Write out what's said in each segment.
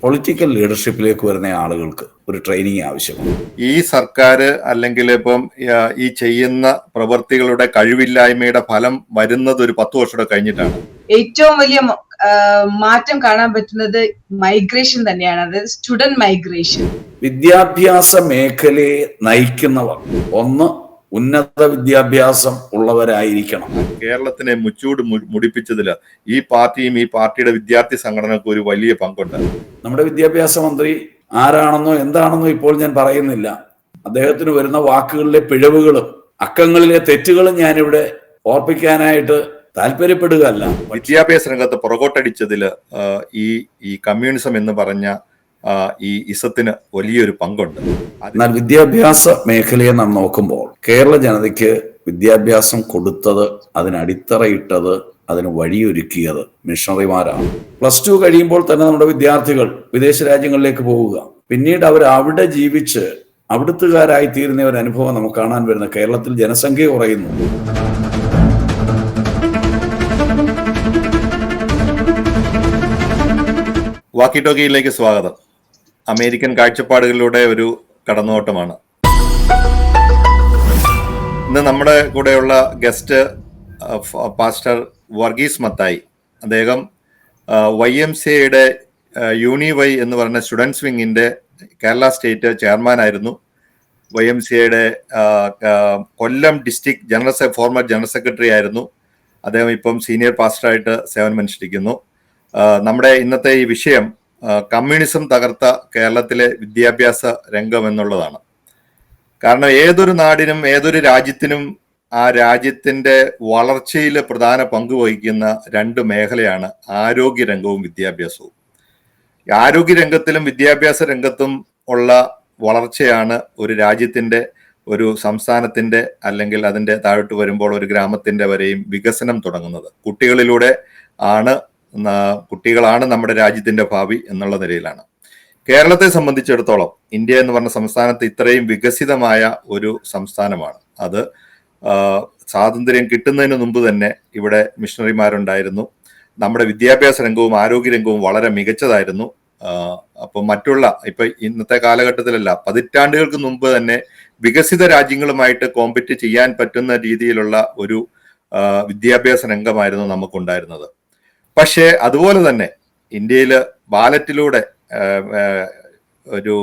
Political ലീഡർഷിപ്പിലേക്ക് വരുന്ന ആളുകൾക്ക് ഒരു ട്രെയിനിങ് ആവശ്യമാണ്. ഈ സർക്കാർ അല്ലെങ്കിൽ ഇപ്പം ഈ ചെയ്യുന്ന പ്രവൃത്തികളുടെ കഴിവില്ലായ്മയുടെ ഫലം വരുന്നത് ഒരു 10 വർഷം കഴിഞ്ഞിട്ടാണ്. ഏറ്റവും വലിയ മാറ്റം കാണാൻ പറ്റുന്നത് മൈഗ്രേഷൻ തന്നെയാണ്, അതായത് സ്റ്റുഡന്റ് മൈഗ്രേഷൻ. വിദ്യാഭ്യാസ മേഖലയെ നയിക്കുന്നവർ ഒന്ന് ഉന്നത വിദ്യാഭ്യാസം ഉള്ളവരായിരിക്കണം. കേരളത്തിനെ മുച്ചൂട് മുടിപ്പിച്ചതിൽ ഈ പാർട്ടിയും ഈ പാർട്ടിയുടെ വിദ്യാർത്ഥി സംഘടനകൾക്ക് ഒരു വലിയ പങ്കുണ്ട്. നമ്മുടെ വിദ്യാഭ്യാസ മന്ത്രി ആരാണെന്നോ എന്താണെന്നോ ഇപ്പോൾ ഞാൻ പറയുന്നില്ല. അദ്ദേഹത്തിന് വരുന്ന വാക്കുകളിലെ പിഴവുകളും അക്കങ്ങളിലെ തെറ്റുകളും ഞാനിവിടെ ഓർപ്പിക്കാനായിട്ട് താല്പര്യപ്പെടുകയല്ല. വിദ്യാഭ്യാസ രംഗത്ത് പുറകോട്ടടിച്ചതിൽ ഈ കമ്മ്യൂണിസം എന്ന് പറഞ്ഞ ഈ ഇസത്തിന് വലിയൊരു പങ്കുണ്ട്. എന്നാൽ വിദ്യാഭ്യാസ മേഖലയെ നാം നോക്കുമ്പോൾ കേരള ജനതയ്ക്ക് വിദ്യാഭ്യാസം കൊടുത്തത്, അതിനടിത്തറയിട്ടത്, അതിന് വഴിയൊരുക്കിയത് മിഷണറിമാരാണ്. +2 കഴിയുമ്പോൾ തന്നെ നമ്മുടെ വിദ്യാർത്ഥികൾ വിദേശ രാജ്യങ്ങളിലേക്ക് പോവുക, പിന്നീട് അവർ അവിടെ ജീവിച്ച് അവിടുത്തുകാരായി തീരുന്ന ഒരു അനുഭവം നമുക്ക് കാണാൻ വരുന്നത്. കേരളത്തിൽ ജനസംഖ്യ കുറയുന്നു. വാക്കി ടോക്കിയിലേക്ക് സ്വാഗതം. അമേരിക്കൻ കാഴ്ചപ്പാടുകളിലൂടെ ഒരു കടന്നുപോട്ടമാണ്. ഇന്ന് നമ്മുടെ കൂടെയുള്ള ഗസ്റ്റ് പാസ്റ്റർ വർഗീസ് മത്തായി. അദ്ദേഹം YMCAയുടെ യൂണിവൈ എന്ന് പറയുന്ന സ്റ്റുഡൻസ് വിങ്ങിന്റെ കേരള സ്റ്റേറ്റ് ചെയർമാനായിരുന്നു. YMCAയുടെ കൊല്ലം ഡിസ്ട്രിക്ട് ഫോർമർ ജനറൽ സെക്രട്ടറി ആയിരുന്നു. അദ്ദേഹം ഇപ്പം സീനിയർ പാസ്റ്ററായിട്ട് സേവനമനുഷ്ഠിക്കുന്നു. നമ്മുടെ ഇന്നത്തെ ഈ വിഷയം കമ്മ്യൂണിസം തകർത്ത കേരളത്തിലെ വിദ്യാഭ്യാസ രംഗം എന്നുള്ളതാണ്. കാരണം ഏതൊരു നാടിനും ഏതൊരു രാജ്യത്തിനും ആ രാജ്യത്തിന്റെ വളർച്ചയിൽ പ്രധാന പങ്ക് വഹിക്കുന്ന 2 മേഖലയാണ് ആരോഗ്യരംഗവും വിദ്യാഭ്യാസവും. ആരോഗ്യരംഗത്തിലും വിദ്യാഭ്യാസ രംഗത്തും ഉള്ള വളർച്ചയാണ് ഒരു രാജ്യത്തിന്റെ, ഒരു സംസ്ഥാനത്തിന്റെ, അല്ലെങ്കിൽ അതിന്റെ താഴോട്ട് വരുമ്പോൾ ഒരു ഗ്രാമത്തിന്റെ വരെയും വികസനം തുടങ്ങുന്നത്. കുട്ടികളാണ് നമ്മുടെ രാജ്യത്തിന്റെ ഭാവി എന്നുള്ള നിലയിലാണ്. കേരളത്തെ സംബന്ധിച്ചിടത്തോളം ഇന്ത്യ എന്ന് പറഞ്ഞ സംസ്ഥാനത്ത് ഇത്രയും വികസിതമായ ഒരു സംസ്ഥാനമാണ്. അത് സ്വാതന്ത്ര്യം കിട്ടുന്നതിന് മുമ്പ് തന്നെ ഇവിടെ മിഷണറിമാരുണ്ടായിരുന്നു. നമ്മുടെ വിദ്യാഭ്യാസ രംഗവും ആരോഗ്യരംഗവും വളരെ മികച്ചതായിരുന്നു. അപ്പോൾ ഇപ്പൊ ഇന്നത്തെ കാലഘട്ടത്തിലല്ല, പതിറ്റാണ്ടുകൾക്ക് മുമ്പ് തന്നെ വികസിത രാജ്യങ്ങളുമായിട്ട് കോമ്പറ്റ് ചെയ്യാൻ പറ്റുന്ന രീതിയിലുള്ള ഒരു വിദ്യാഭ്യാസ രംഗമായിരുന്നു നമുക്കുണ്ടായിരുന്നത്. പക്ഷേ അതുപോലെ തന്നെ ഇന്ത്യയിൽ ബാലറ്റിലൂടെ ഒരു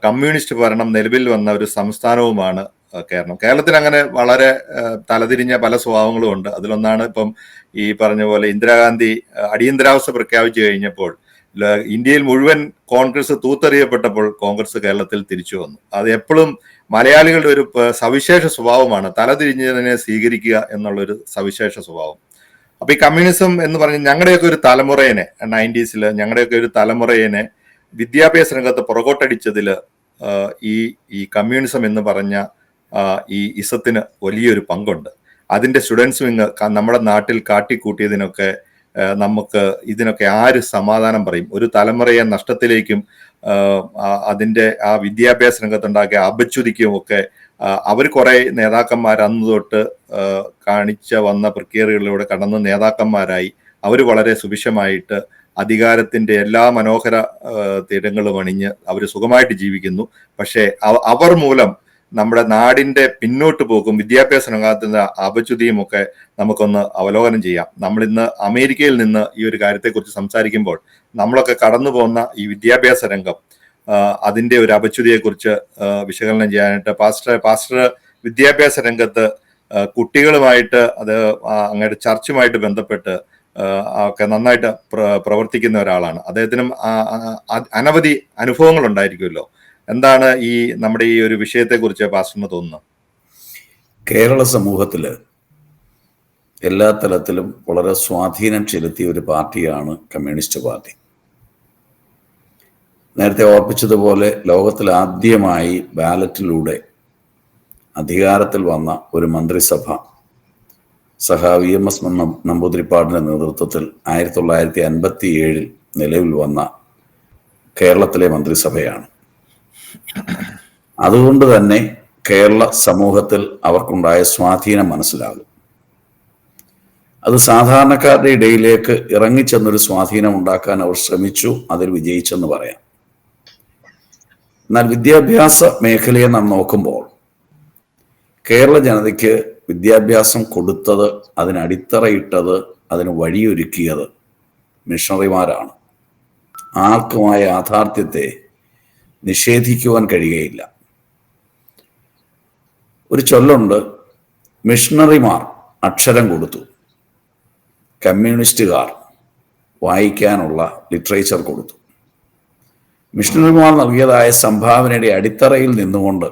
കമ്മ്യൂണിസ്റ്റ് ഭരണം നിലവിൽ വന്ന ഒരു സംസ്ഥാനവുമാണ് കേരളം. കേരളത്തിൽ അങ്ങനെ വളരെ തലതിരിഞ്ഞ പല സ്വഭാവങ്ങളും ഉണ്ട്. അതിലൊന്നാണ് ഇപ്പം ഈ പറഞ്ഞ പോലെ ഇന്ദിരാഗാന്ധി അടിയന്തരാവസ്ഥ പ്രഖ്യാപിച്ചു കഴിഞ്ഞപ്പോൾ ഇന്ത്യയിൽ മുഴുവൻ കോൺഗ്രസ് തൂത്തെറിയപ്പെട്ടപ്പോൾ കോൺഗ്രസ് കേരളത്തിൽ തിരിച്ചു വന്നു. അത് എപ്പോഴും മലയാളികളുടെ ഒരു സവിശേഷ സ്വഭാവമാണ്, തലതിരിഞ്ഞതിനെ സ്വീകരിക്കുക എന്നുള്ളൊരു സവിശേഷ സ്വഭാവം. അപ്പൊ ഈ കമ്മ്യൂണിസം എന്ന് പറഞ്ഞ ഞങ്ങളുടെയൊക്കെ ഒരു തലമുറയെ 90s ഞങ്ങളുടെയൊക്കെ ഒരു തലമുറയെ വിദ്യാഭ്യാസ രംഗത്ത് പുറകോട്ടടിച്ചതിൽ ഈ കമ്മ്യൂണിസം എന്ന് പറഞ്ഞ ഈ ഇസത്തിന് വലിയൊരു പങ്കുണ്ട്. അതിന്റെ സ്റ്റുഡൻസ് വിങ് നമ്മുടെ നാട്ടിൽ കാട്ടിക്കൂട്ടിയതിനൊക്കെ ഇതിനൊക്കെ ആര് സമാധാനം പറയും? ഒരു തലമുറയെ നഷ്ടത്തിലേക്കും അതിന്റെ ആ വിദ്യാഭ്യാസ രംഗത്തുണ്ടാക്കിയ അപച്യുതിക്കും ഒക്കെ അവർ കുറെ നേതാക്കന്മാർ അന്ന് തൊട്ട് വന്ന പ്രക്രിയകളിലൂടെ കടന്ന് നേതാക്കന്മാരായി അവർ വളരെ സുഭിക്ഷമായിട്ട് അധികാരത്തിന്റെ എല്ലാ മനോഹര തീരങ്ങളും അണിഞ്ഞ് അവർ സുഖമായിട്ട് ജീവിക്കുന്നു. പക്ഷേ അവർ മൂലം നമ്മുടെ നാടിന്റെ പിന്നോട്ട് പോകും വിദ്യാഭ്യാസ രംഗത്തിന്റെ അപച്യുതിയും ഒക്കെ നമുക്കൊന്ന് അവലോകനം ചെയ്യാം. നമ്മളിന്ന് അമേരിക്കയിൽ നിന്ന് ഈ ഒരു കാര്യത്തെക്കുറിച്ച് സംസാരിക്കുമ്പോൾ നമ്മളൊക്കെ കടന്നു പോകുന്ന ഈ വിദ്യാഭ്യാസ രംഗം, അതിന്റെ ഒരു അപച്യുതിയെക്കുറിച്ച് വിശകലനം ചെയ്യാനായിട്ട് പാസ്റ്റർ വിദ്യാഭ്യാസ രംഗത്ത് കുട്ടികളുമായിട്ട് അങ്ങയുടെ ചർച്ചുമായിട്ട് ബന്ധപ്പെട്ട് ഒക്കെ നന്നായിട്ട് പ്രവർത്തിക്കുന്ന ഒരാളാണ്. അദ്ദേഹത്തിനും അനവധി അനുഭവങ്ങൾ ഉണ്ടായിരിക്കുമല്ലോ. എന്താണ് നമ്മുടെ ഈ ഒരു വിഷയത്തെക്കുറിച്ച് പാസ്റ്ററിന് തോന്നുന്നത്? കേരള സമൂഹത്തില് എല്ലാ തലത്തിലും വളരെ സ്വാധീനം ചെലുത്തിയ ഒരു പാർട്ടിയാണ് കമ്മ്യൂണിസ്റ്റ് പാർട്ടി. നേരത്തെ ഓർപ്പിച്ചതുപോലെ ലോകത്തിൽ ആദ്യമായി ബാലറ്റിലൂടെ അധികാരത്തിൽ വന്ന ഒരു മന്ത്രിസഭ VMS നമ്പൂതിരിപ്പാടിന്റെ നേതൃത്വത്തിൽ 1957 നിലവിൽ വന്ന കേരളത്തിലെ മന്ത്രിസഭയാണ്. അതുകൊണ്ട് തന്നെ കേരള സമൂഹത്തിൽ അവർക്കുണ്ടായ സ്വാധീനം മനസ്സിലാകും. അത് സാധാരണക്കാരുടെ ഇടയിലേക്ക് ഇറങ്ങിച്ചെന്നൊരു സ്വാധീനം ഉണ്ടാക്കാൻ അവർ ശ്രമിച്ചു. അതിൽ വിജയിച്ചെന്ന് പറയാം. എന്നാൽ വിദ്യാഭ്യാസ മേഖലയെ നാം നോക്കുമ്പോൾ കേരള ജനതയ്ക്ക് വിദ്യാഭ്യാസം കൊടുത്തത്, അതിനടിത്തറയിട്ടത്, അതിന് വഴിയൊരുക്കിയത് മിഷണറിമാരാണ്. ആർക്കും ആ യാഥാർത്ഥ്യത്തെ നിഷേധിക്കുവാൻ കഴിയുകയില്ല. ഒരു ചൊല്ലുണ്ട്, മിഷണറിമാർ അക്ഷരം കൊടുത്തു, കമ്മ്യൂണിസ്റ്റുകാർ വായിക്കാനുള്ള ലിറ്ററേച്ചർ കൊടുത്തു. മിഷണറിമാർ നൽകിയതായ സംഭാവനയുടെ അടിത്തറയിൽ നിന്നുകൊണ്ട്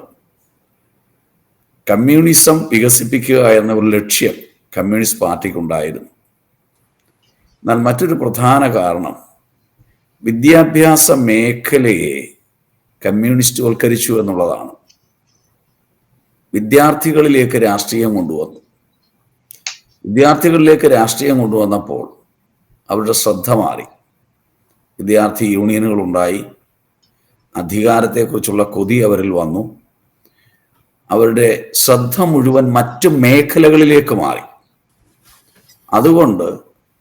കമ്മ്യൂണിസം വികസിപ്പിക്കുക എന്ന ഒരു ലക്ഷ്യം കമ്മ്യൂണിസ്റ്റ് പാർട്ടിക്കുണ്ടായിരുന്നു. എന്നാൽ മറ്റൊരു പ്രധാന കാരണം വിദ്യാഭ്യാസ മേഖലയെ കമ്മ്യൂണിസ്റ്റ്വൽക്കരിച്ചു എന്നുള്ളതാണ്. വിദ്യാർത്ഥികളിലേക്ക് രാഷ്ട്രീയം കൊണ്ടുവന്നു. വിദ്യാർത്ഥികളിലേക്ക് രാഷ്ട്രീയം കൊണ്ടുവന്നപ്പോൾ അവരുടെ ശ്രദ്ധ മാറി. വിദ്യാർത്ഥി യൂണിയനുകളുണ്ടായി. അധികാരത്തെക്കുറിച്ചുള്ള കൊതി അവരിൽ വന്നു. അവരുടെ ശ്രദ്ധ മുഴുവൻ മറ്റു മേഖലകളിലേക്ക് മാറി. അതുകൊണ്ട്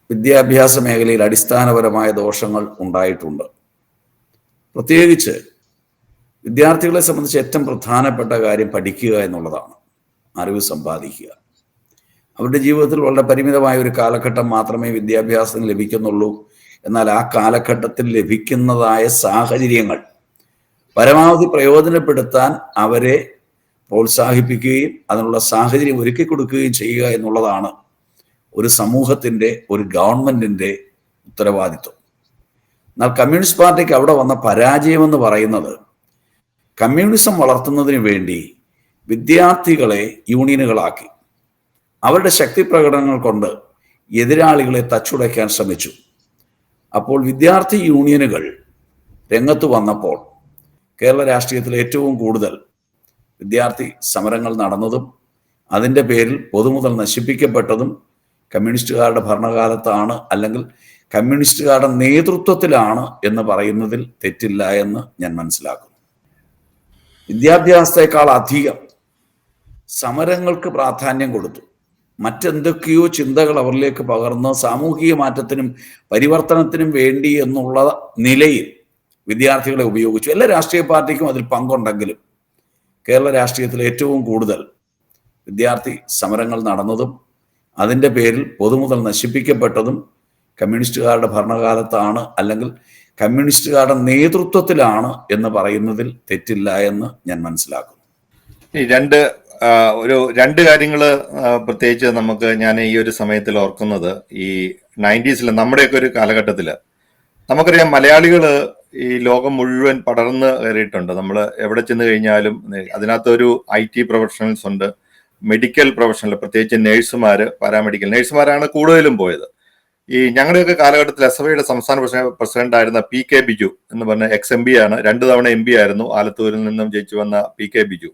വിദ്യാഭ്യാസ മേഖലയിൽ അടിസ്ഥാനപരമായ ദോഷങ്ങൾ ഉണ്ടായിട്ടുണ്ട്. പ്രത്യേകിച്ച് വിദ്യാർത്ഥികളെ സംബന്ധിച്ച് ഏറ്റവും പ്രധാനപ്പെട്ട കാര്യം പഠിക്കുക എന്നുള്ളതാണ്, അറിവ് സമ്പാദിക്കുക. അവരുടെ ജീവിതത്തിൽ വളരെ പരിമിതമായ ഒരു കാലഘട്ടം മാത്രമേ വിദ്യാഭ്യാസം ലഭിക്കുന്നുള്ളൂ. എന്നാൽ ആ കാലഘട്ടത്തിൽ ലഭിക്കുന്നതായ സാഹചര്യങ്ങൾ പരമാവധി പ്രയോജനപ്പെടുത്താൻ അവരെ പ്രോത്സാഹിപ്പിക്കുകയും അതിനുള്ള സാഹചര്യം ഒരുക്കി കൊടുക്കുകയും ചെയ്യുക എന്നുള്ളതാണ് ഒരു സമൂഹത്തിൻ്റെ, ഒരു ഗവൺമെന്റിന്റെ ഉത്തരവാദിത്വം. എന്നാൽ കമ്മ്യൂണിസ്റ്റ് പാർട്ടിക്ക് അവിടെ വന്ന പരാജയമെന്ന് പറയുന്നത്, കമ്മ്യൂണിസം വളർത്തുന്നതിന് വേണ്ടി വിദ്യാർത്ഥികളെ യൂണിയനുകളാക്കി. അവരുടെ ശക്തി പ്രകടനങ്ങൾ കൊണ്ട് എതിരാളികളെ തച്ചുടയ്ക്കാൻ ശ്രമിച്ചു. അപ്പോൾ വിദ്യാർത്ഥി യൂണിയനുകൾ രംഗത്ത് വന്നപ്പോൾ കേരള രാഷ്ട്രീയത്തിൽ ഏറ്റവും കൂടുതൽ വിദ്യാർത്ഥി സമരങ്ങൾ നടന്നതും അതിൻ്റെ പേരിൽ പൊതുമുതൽ നശിപ്പിക്കപ്പെട്ടതും കമ്മ്യൂണിസ്റ്റുകാരുടെ ഭരണകാലത്താണ്, അല്ലെങ്കിൽ കമ്മ്യൂണിസ്റ്റുകാരുടെ നേതൃത്വത്തിലാണ് എന്ന് പറയുന്നതിൽ തെറ്റില്ല എന്ന് ഞാൻ മനസ്സിലാക്കുന്നു. വിദ്യാഭ്യാസത്തെക്കാൾ അധികം സമരങ്ങൾക്ക് പ്രാധാന്യം കൊടുത്തു. മറ്റെന്തൊക്കെയോ ചിന്തകൾ അവരിലേക്ക് പകർന്ന് സാമൂഹിക മാറ്റത്തിനും പരിവർത്തനത്തിനും വേണ്ടി എന്നുള്ള നിലയിൽ വിദ്യാർത്ഥികളെ ഉപയോഗിച്ചു. എല്ലാ രാഷ്ട്രീയ പാർട്ടിക്കും അതിൽ പങ്കുണ്ടെങ്കിലും കേരള രാഷ്ട്രീയത്തിൽ ഏറ്റവും കൂടുതൽ വിദ്യാർത്ഥി സമരങ്ങൾ നടന്നതും അതിൻ്റെ പേരിൽ പൊതുമുതൽ നശിപ്പിക്കപ്പെട്ടതും കമ്മ്യൂണിസ്റ്റുകാരുടെ ഭരണകാലത്താണ്, അല്ലെങ്കിൽ കമ്മ്യൂണിസ്റ്റുകാരുടെ നേതൃത്വത്തിലാണ് എന്ന് പറയുന്നതിൽ തെറ്റില്ല എന്ന് ഞാൻ മനസ്സിലാക്കുന്നു. രണ്ട് കാര്യങ്ങൾ പ്രത്യേകിച്ച് ഞാൻ ഈ ഒരു സമയത്തിൽ ഓർക്കുന്നത്, ഈ 90s നമ്മുടെയൊക്കെ ഒരു കാലഘട്ടത്തിൽ നമുക്കറിയാം, മലയാളികൾ ഈ ലോകം മുഴുവൻ പടർന്ന് കയറിയിട്ടുണ്ട്. നമ്മൾ എവിടെ ചെന്ന് കഴിഞ്ഞാലും അതിനകത്തൊരു IT പ്രൊഫഷണൽസ് ഉണ്ട്, മെഡിക്കൽ പ്രൊഫഷണൽ, പ്രത്യേകിച്ച് നേഴ്സുമാർ, പാരാമെഡിക്കൽ നേഴ്സുമാരാണ് കൂടുതലും പോയത്. ഈ ഞങ്ങളുടെയൊക്കെ കാലഘട്ടത്തിൽ SFIയുടെ സംസ്ഥാന പ്രസിഡന്റ് ആയിരുന്ന PK ബിജു എന്ന് പറഞ്ഞ ex-MP ആണ്, 2 തവണ MP ആയിരുന്നു, ആലത്തൂരിൽ നിന്നും ജയിച്ചു വന്ന PK ബിജു.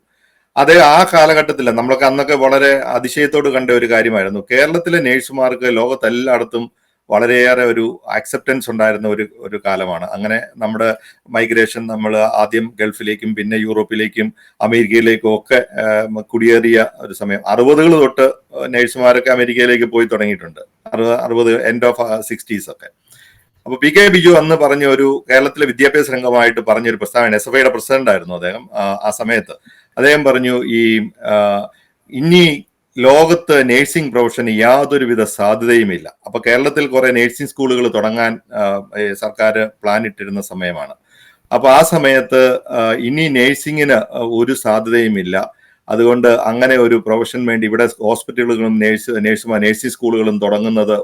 അതേ ആ കാലഘട്ടത്തിൽ നമ്മളൊക്കെ അന്നൊക്കെ വളരെ അതിശയത്തോട് കണ്ട ഒരു കാര്യമായിരുന്നു, കേരളത്തിലെ നേഴ്സുമാർക്ക് ലോകത്തെല്ലായിടത്തും വളരെയേറെ ഒരു അക്സെപ്റ്റൻസ് ഉണ്ടായിരുന്ന ഒരു കാലമാണ്. അങ്ങനെ നമ്മുടെ മൈഗ്രേഷൻ, നമ്മൾ ആദ്യം ഗൾഫിലേക്കും പിന്നെ യൂറോപ്പിലേക്കും അമേരിക്കയിലേക്കും ഒക്കെ കുടിയേറിയ ഒരു സമയം. 60s തൊട്ട് നേഴ്സുമാരൊക്കെ അമേരിക്കയിലേക്ക് പോയി തുടങ്ങിയിട്ടുണ്ട്, 60 എൻഡ് ഓഫ് 60s ഒക്കെ. അപ്പൊ PK ബിജു അന്ന് പറഞ്ഞ കേരളത്തിലെ വിദ്യാഭ്യാസ രംഗമായിട്ട് പറഞ്ഞൊരു പ്രസ്താവന, SFIയുടെ പ്രസിഡന്റ് ആയിരുന്നു അദ്ദേഹം ആ സമയത്ത്. അദ്ദേഹം പറഞ്ഞു, ഇനി ലോകത്ത് നേഴ്സിംഗ് പ്രൊഫഷന് യാതൊരുവിധ സാധ്യതയുമില്ല. അപ്പൊ കേരളത്തിൽ കുറെ നേഴ്സിംഗ് സ്കൂളുകൾ തുടങ്ങാൻ സർക്കാർ പ്ലാൻ ഇട്ടിരുന്ന സമയമാണ്. അപ്പൊ ആ സമയത്ത് ഇനി നേഴ്സിങ്ങിന് ഒരു സാധ്യതയുമില്ല. അതുകൊണ്ട് അങ്ങനെ ഒരു പ്രൊഫഷൻ വേണ്ടി ഇവിടെ ഹോസ്പിറ്റലുകളും നേഴ്സിംഗ് സ്കൂളുകളും തുടങ്ങുന്നത്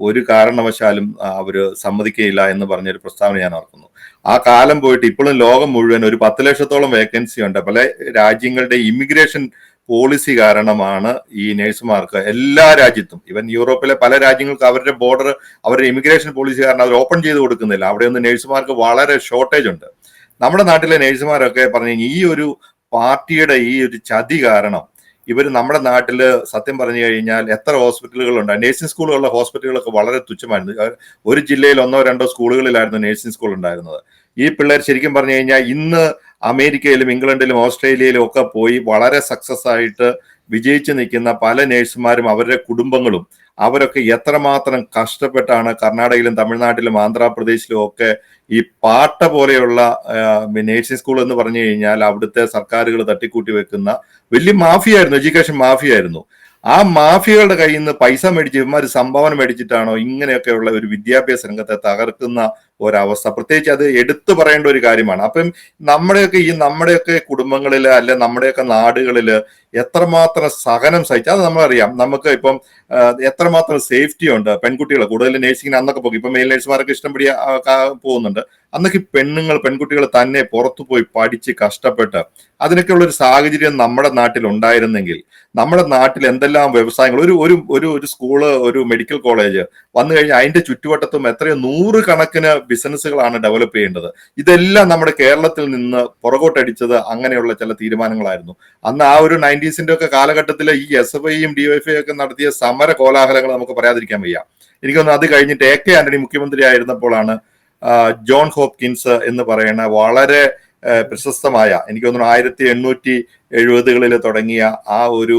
ഒരു കാരണവശാലും അവര് സമ്മതിക്കുകയില്ല എന്ന് പറഞ്ഞൊരു പ്രസ്താവന ഞാൻ ഓർക്കുന്നു. ആ കാലം പോയിട്ട് ഇപ്പോഴും ലോകം മുഴുവൻ ഒരു 10 ലക്ഷത്തോളം വേക്കൻസി ഉണ്ട്. പല രാജ്യങ്ങളുടെ ഇമിഗ്രേഷൻ പോളിസി കാരണമാണ് ഈ നേഴ്സുമാർക്ക് എല്ലാ രാജ്യത്തും, ഈവൻ യൂറോപ്പിലെ പല രാജ്യങ്ങൾക്ക് അവരുടെ ബോർഡർ, അവരുടെ ഇമിഗ്രേഷൻ പോളിസി കാരണം അവർ ഓപ്പൺ ചെയ്ത് കൊടുക്കുന്നില്ല. അവിടെയൊന്നും നേഴ്സുമാർക്ക് വളരെ ഷോർട്ടേജ് ഉണ്ട്. നമ്മുടെ നാട്ടിലെ നേഴ്സുമാരൊക്കെ പറഞ്ഞു, ഈ ഒരു പാർട്ടിയുടെ ഈ ഒരു ചതി കാരണം ഇവർ നമ്മുടെ നാട്ടില് സത്യം പറഞ്ഞു കഴിഞ്ഞാൽ എത്ര ഹോസ്പിറ്റലുകളുണ്ട്, നേഴ്സിംഗ് സ്കൂളുകളുടെ ഹോസ്പിറ്റലുകളൊക്കെ വളരെ തുച്ഛമായിരുന്നു. ഒരു ജില്ലയിൽ 1-2 സ്കൂളുകളിലായിരുന്നു നേഴ്സിംഗ് സ്കൂൾ ഉണ്ടായിരുന്നത്. ഈ പിള്ളേർ ശരിക്കും പറഞ്ഞു കഴിഞ്ഞാൽ ഇന്ന് അമേരിക്കയിലും ഇംഗ്ലണ്ടിലും ഓസ്ട്രേലിയയിലും ഒക്കെ പോയി വളരെ സക്സസ് ആയിട്ട് വിജയിച്ചു നിൽക്കുന്ന പല നേഴ്സുമാരും അവരുടെ കുടുംബങ്ങളും അവരൊക്കെ എത്രമാത്രം കഷ്ടപ്പെട്ടാണ് കർണാടകയിലും തമിഴ്നാട്ടിലും ആന്ധ്രാപ്രദേശിലും ഒക്കെ ഈ പാട്ട പോലെയുള്ള നേഴ്സിംഗ് സ്കൂൾ എന്ന് പറഞ്ഞു കഴിഞ്ഞാൽ അവിടുത്തെ സർക്കാരുകൾ തട്ടിക്കൂട്ടി വെക്കുന്ന വലിയ മാഫിയായിരുന്നു, എഡ്യൂക്കേഷൻ മാഫിയായിരുന്നു. ആ മാഫിയകളുടെ കയ്യിൽ നിന്ന് പൈസ മേടിച്ച് ഇവന്മാർ സംഭാവന മേടിച്ചിട്ടാണോ ഇങ്ങനെയൊക്കെയുള്ള ഒരു വിദ്യാഭ്യാസ രംഗത്തെ തകർക്കുന്ന ഒരവസ്ഥ? പ്രത്യേകിച്ച് അത് എടുത്തു പറയേണ്ട ഒരു കാര്യമാണ്. അപ്പം നമ്മുടെയൊക്കെ കുടുംബങ്ങളില് അല്ലെ നമ്മുടെയൊക്കെ നാടുകളില് എത്രമാത്രം സഹനം സഹിച്ചു അത് നമ്മളറിയാം. നമുക്ക് ഇപ്പം എത്രമാത്രം സേഫ്റ്റി ഉണ്ട് പെൺകുട്ടികൾ കൂടുതൽ നേഴ്സിംഗിന് അന്നൊക്കെ പോകും. ഇപ്പൊ മെയിൽ നേഴ്സുമാരൊക്കെ ഇഷ്ടംപടി പോകുന്നുണ്ട്. അന്നൊക്കെ പെൺകുട്ടികൾ തന്നെ പുറത്തു പോയി പഠിച്ച് കഷ്ടപ്പെട്ട് അതിനൊക്കെയുള്ള ഒരു സാഹചര്യം നമ്മുടെ നാട്ടിൽ ഉണ്ടായിരുന്നെങ്കിൽ നമ്മുടെ നാട്ടിൽ എന്തെല്ലാം വ്യവസായങ്ങൾ ഒരു സ്കൂള്, ഒരു മെഡിക്കൽ കോളേജ് വന്നു കഴിഞ്ഞാൽ അതിന്റെ ചുറ്റുവട്ടത്തും എത്രയോ 100 കണക്കിന് ബിസിനസ്സുകളാണ് ഡെവലപ്പ് ചെയ്യേണ്ടത്. ഇതെല്ലാം നമ്മുടെ കേരളത്തിൽ നിന്ന് പുറകോട്ടടിച്ചത് അങ്ങനെയുള്ള ചില തീരുമാനങ്ങളായിരുന്നു. അന്ന് ആ ഒരു 90s ഒക്കെ കാലഘട്ടത്തിൽ ഈ SFIയും DYFI ഒക്കെ നടത്തിയ സമര കോലാഹലങ്ങൾ നമുക്ക് പറയാതിരിക്കാൻ വയ്യ. എനിക്ക് തോന്നുന്നു അത് കഴിഞ്ഞിട്ട് AK ആന്റണി മുഖ്യമന്ത്രി ആയിരുന്നപ്പോഴാണ് ജോൺ ഹോപ്കിൻസ് എന്ന് പറയുന്ന വളരെ പ്രശസ്തമായ, എനിക്ക് തോന്നുന്നു 1870കളിൽ തുടങ്ങിയ ആ ഒരു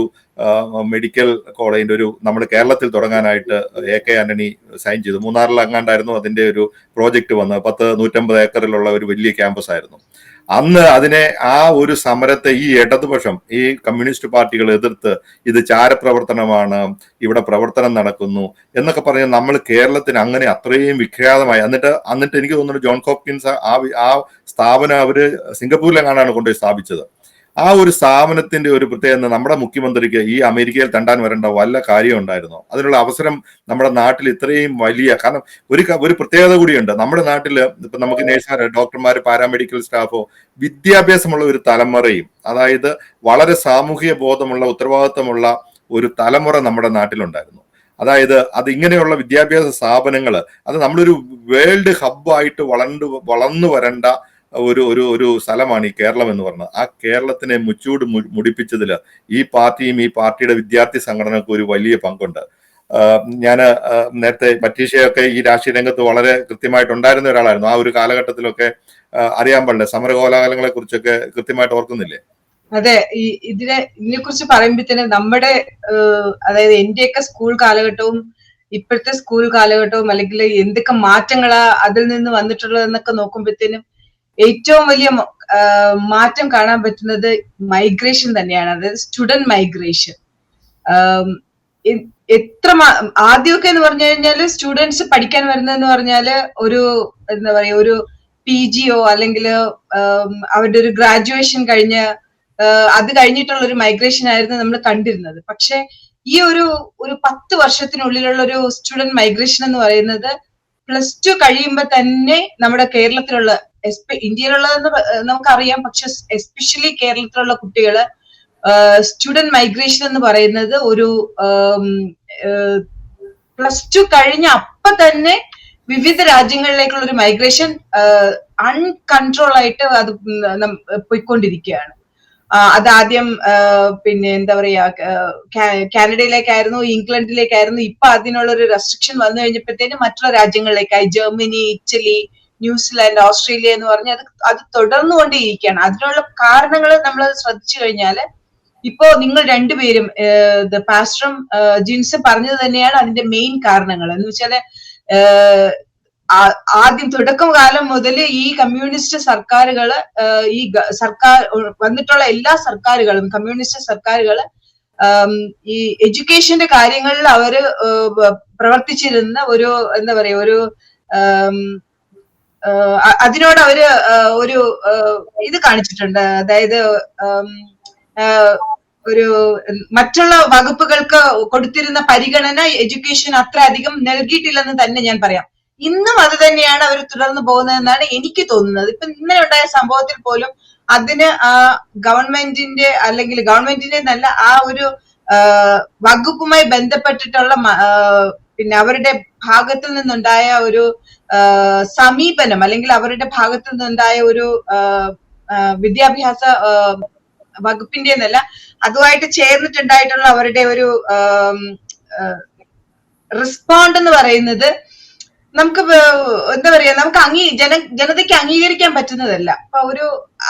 മെഡിക്കൽ കോളേജിന്റെ നമ്മുടെ കേരളത്തിൽ തുടങ്ങാനായിട്ട് AK ആന്റണി സൈൻ ചെയ്തു. മൂന്നാറിൽ അങ്ങാണ്ടായിരുന്നു അതിന്റെ ഒരു പ്രോജക്റ്റ് വന്നത്. 150 ഏക്കറിലുള്ള ഒരു വലിയ ക്യാമ്പസ് ആയിരുന്നു. അന്ന് അതിനെ ആ ഒരു സമരത്തെ ഈ ഇടതുപക്ഷം, ഈ കമ്മ്യൂണിസ്റ്റ് പാർട്ടികൾ എതിർത്ത് ഇത് ചാരപ്രവർത്തനമാണ്, ഇവിടെ പ്രവർത്തനം നടക്കുന്നു എന്നൊക്കെ പറഞ്ഞ് നമ്മൾ കേരളത്തിന് അങ്ങനെ അത്രയും വിഖ്യാതമായി. എന്നിട്ട് എനിക്ക് തോന്നുന്നു ജോൺ ഹോപ്കിൻസ് ആ സ്ഥാപനം അവര് സിംഗപ്പൂരിലെങ്ങാണ്ടാണ് കൊണ്ടുപോയി സ്ഥാപിച്ചത്. ആ ഒരു സ്ഥാപനത്തിന്റെ ഒരു പ്രത്യേകത നമ്മുടെ മുഖ്യമന്ത്രിക്ക് ഈ അമേരിക്കയിൽ തണ്ടാൻ വരേണ്ട വല്ല കാര്യം ഉണ്ടായിരുന്നോ? അതിനുള്ള അവസരം നമ്മുടെ നാട്ടിൽ ഇത്രയും വലിയ, കാരണം ഒരു പ്രത്യേകത കൂടിയുണ്ട് നമ്മുടെ നാട്ടിൽ. ഇപ്പൊ നമുക്ക് നേഴ്സുമാര്, ഡോക്ടർമാര്, പാരാമെഡിക്കൽ സ്റ്റാഫോ വിദ്യാഭ്യാസമുള്ള ഒരു തലമുറയും, അതായത് വളരെ സാമൂഹിക ബോധമുള്ള ഉത്തരവാദിത്വമുള്ള ഒരു തലമുറ നമ്മുടെ നാട്ടിലുണ്ടായിരുന്നു. അതായത് അത് ഇങ്ങനെയുള്ള വിദ്യാഭ്യാസ സ്ഥാപനങ്ങൾ അത് നമ്മളൊരു വേൾഡ് ഹബ്ബായിട്ട് വളർന്നു വരേണ്ട ഒരു സ്ഥലമാണ് ഈ കേരളം എന്ന് പറഞ്ഞത്. ആ കേരളത്തിനെ മുച്ചൂട് മുടിപ്പിച്ചതിൽ ഈ പാർട്ടിയും ഈ പാർട്ടിയുടെ വിദ്യാർത്ഥി സംഘടനകൾക്ക് ഒരു വലിയ പങ്കുണ്ട്. ഞാൻ നേരത്തെ പറ്റീഷയൊക്കെ ഈ രാഷ്ട്രീയ രംഗത്ത് വളരെ കൃത്യമായിട്ടുണ്ടായിരുന്ന ഒരാളായിരുന്നു. ആ ഒരു കാലഘട്ടത്തിലൊക്കെ അറിയാൻ പാടില്ല, സമരകോലാഹലങ്ങളെ കുറിച്ചൊക്കെ കൃത്യമായിട്ട് ഓർക്കുന്നില്ലേ? അതെ, ഇതിനെ കുറിച്ച് പറയുമ്പോഴത്തേനും നമ്മുടെ അതായത് എന്റെയൊക്കെ സ്കൂൾ കാലഘട്ടവും ഇപ്പോഴത്തെ സ്കൂൾ കാലഘട്ടവും അല്ലെങ്കിൽ എന്തൊക്കെ മാറ്റങ്ങളാ അതിൽ നിന്ന് വന്നിട്ടുള്ളതെന്നൊക്കെ നോക്കുമ്പോഴത്തേനും ഏറ്റവും വലിയ മാറ്റം കാണാൻ പറ്റുന്നത് മൈഗ്രേഷൻ തന്നെയാണ്. അതായത് സ്റ്റുഡന്റ് മൈഗ്രേഷൻ. ആദ്യമൊക്കെ എന്ന് പറഞ്ഞു കഴിഞ്ഞാല് സ്റ്റുഡൻസ് പഠിക്കാൻ വരുന്നതെന്ന് പറഞ്ഞാല് എന്താ പറയാ ഒരു PGയോ അല്ലെങ്കിൽ അവരുടെ ഒരു ഗ്രാജുവേഷൻ അത് കഴിഞ്ഞിട്ടുള്ള ഒരു മൈഗ്രേഷൻ ആയിരുന്നു നമ്മൾ കണ്ടിരുന്നത്. പക്ഷെ ഈ ഒരു 10 വർഷത്തിനുള്ളിലുള്ള ഒരു സ്റ്റുഡന്റ് മൈഗ്രേഷൻ എന്ന് പറയുന്നത് +2 കഴിയുമ്പോൾ തന്നെ നമ്മുടെ കേരളത്തിലുള്ള, ഇന്ത്യയിലുള്ളതെന്ന് നമുക്കറിയാം, പക്ഷെ എസ്പെഷ്യലി കേരളത്തിലുള്ള കുട്ടികള് സ്റ്റുഡന്റ് മൈഗ്രേഷൻ എന്ന് പറയുന്നത് ഒരു +2 കഴിഞ്ഞ അപ്പൊ തന്നെ വിവിധ രാജ്യങ്ങളിലേക്കുള്ള ഒരു മൈഗ്രേഷൻ അൺകൺട്രോൾ ആയിട്ട് അത് പോയിക്കൊണ്ടിരിക്കുകയാണ്. അതാദ്യം പിന്നെ എന്താ പറയാ കാനഡയിലേക്കായിരുന്നു, ഇംഗ്ലണ്ടിലേക്കായിരുന്നു. ഇപ്പൊ അതിനുള്ള ഒരു റെസ്ട്രിക്ഷൻ വന്നു കഴിഞ്ഞപ്പോഴത്തേനും മറ്റുള്ള രാജ്യങ്ങളിലേക്കായി, ജർമ്മനി, ഇറ്റലി, ന്യൂസിലാൻഡ്, ഓസ്ട്രേലിയ എന്ന് പറഞ്ഞ് അത് തുടർന്നുകൊണ്ടേയിരിക്കുകയാണ്. അതിനുള്ള കാരണങ്ങൾ നമ്മൾ ശ്രദ്ധിച്ചു കഴിഞ്ഞാല് ഇപ്പോ നിങ്ങൾ രണ്ടുപേരും പാസ്റ്ററും ജിൻസും പറഞ്ഞത് തന്നെയാണ് അതിന്റെ മെയിൻ കാരണങ്ങൾ. എന്ന് വെച്ചാല് ആദ്യം തുടക്കകാലം മുതൽ ഈ കമ്മ്യൂണിസ്റ്റ് സർക്കാരുകള് ഈ സർക്കാർ വന്നിട്ടുള്ള എല്ലാ സർക്കാരുകളും, കമ്മ്യൂണിസ്റ്റ് സർക്കാരുകള് ഈ എഡ്യൂക്കേഷന്റെ കാര്യങ്ങളിൽ അവര് പ്രവർത്തിച്ചിരുന്ന ഒരു എന്താ പറയാ ഒരു അതിനോട് അവര് ഒരു ഇത് കാണിച്ചിട്ടുണ്ട്. അതായത് ഒരു മറ്റുള്ള വകുപ്പുകൾക്ക് കൊടുത്തിരുന്ന പരിഗണന എഡ്യൂക്കേഷൻ അത്ര അധികം നൽകിയിട്ടില്ലെന്ന് തന്നെ ഞാൻ പറയാം. ഇന്നും അത് തന്നെയാണ് അവർ തുടർന്ന് പോകുന്നതെന്നാണ് എനിക്ക് തോന്നുന്നത്. ഇപ്പൊ ഇന്നലെ ഉണ്ടായ സംഭവത്തിൽ പോലും അതിന് ഗവൺമെന്റിന്റെ അല്ലെങ്കിൽ ഗവൺമെന്റിന്റെ നല്ല ആ ഒരു വകുപ്പുമായി ബന്ധപ്പെട്ടിട്ടുള്ള പിന്നെ അവരുടെ ഭാഗത്തിൽ നിന്നുണ്ടായ ഒരു സമീപനം അല്ലെങ്കിൽ അവരുടെ ഭാഗത്തു നിന്നുണ്ടായ ഒരു വിദ്യാഭ്യാസ വകുപ്പിന്റെ എന്നല്ല, അതുമായിട്ട് ചേർന്നിട്ടുണ്ടായിട്ടുള്ള അവരുടെ ഒരു റെസ്പോണ്ട് എന്ന് പറയുന്നത് നമുക്ക് എന്താ പറയാ, നമുക്ക് ജനതയ്ക്ക് അംഗീകരിക്കാൻ പറ്റുന്നതല്ല. അപ്പൊ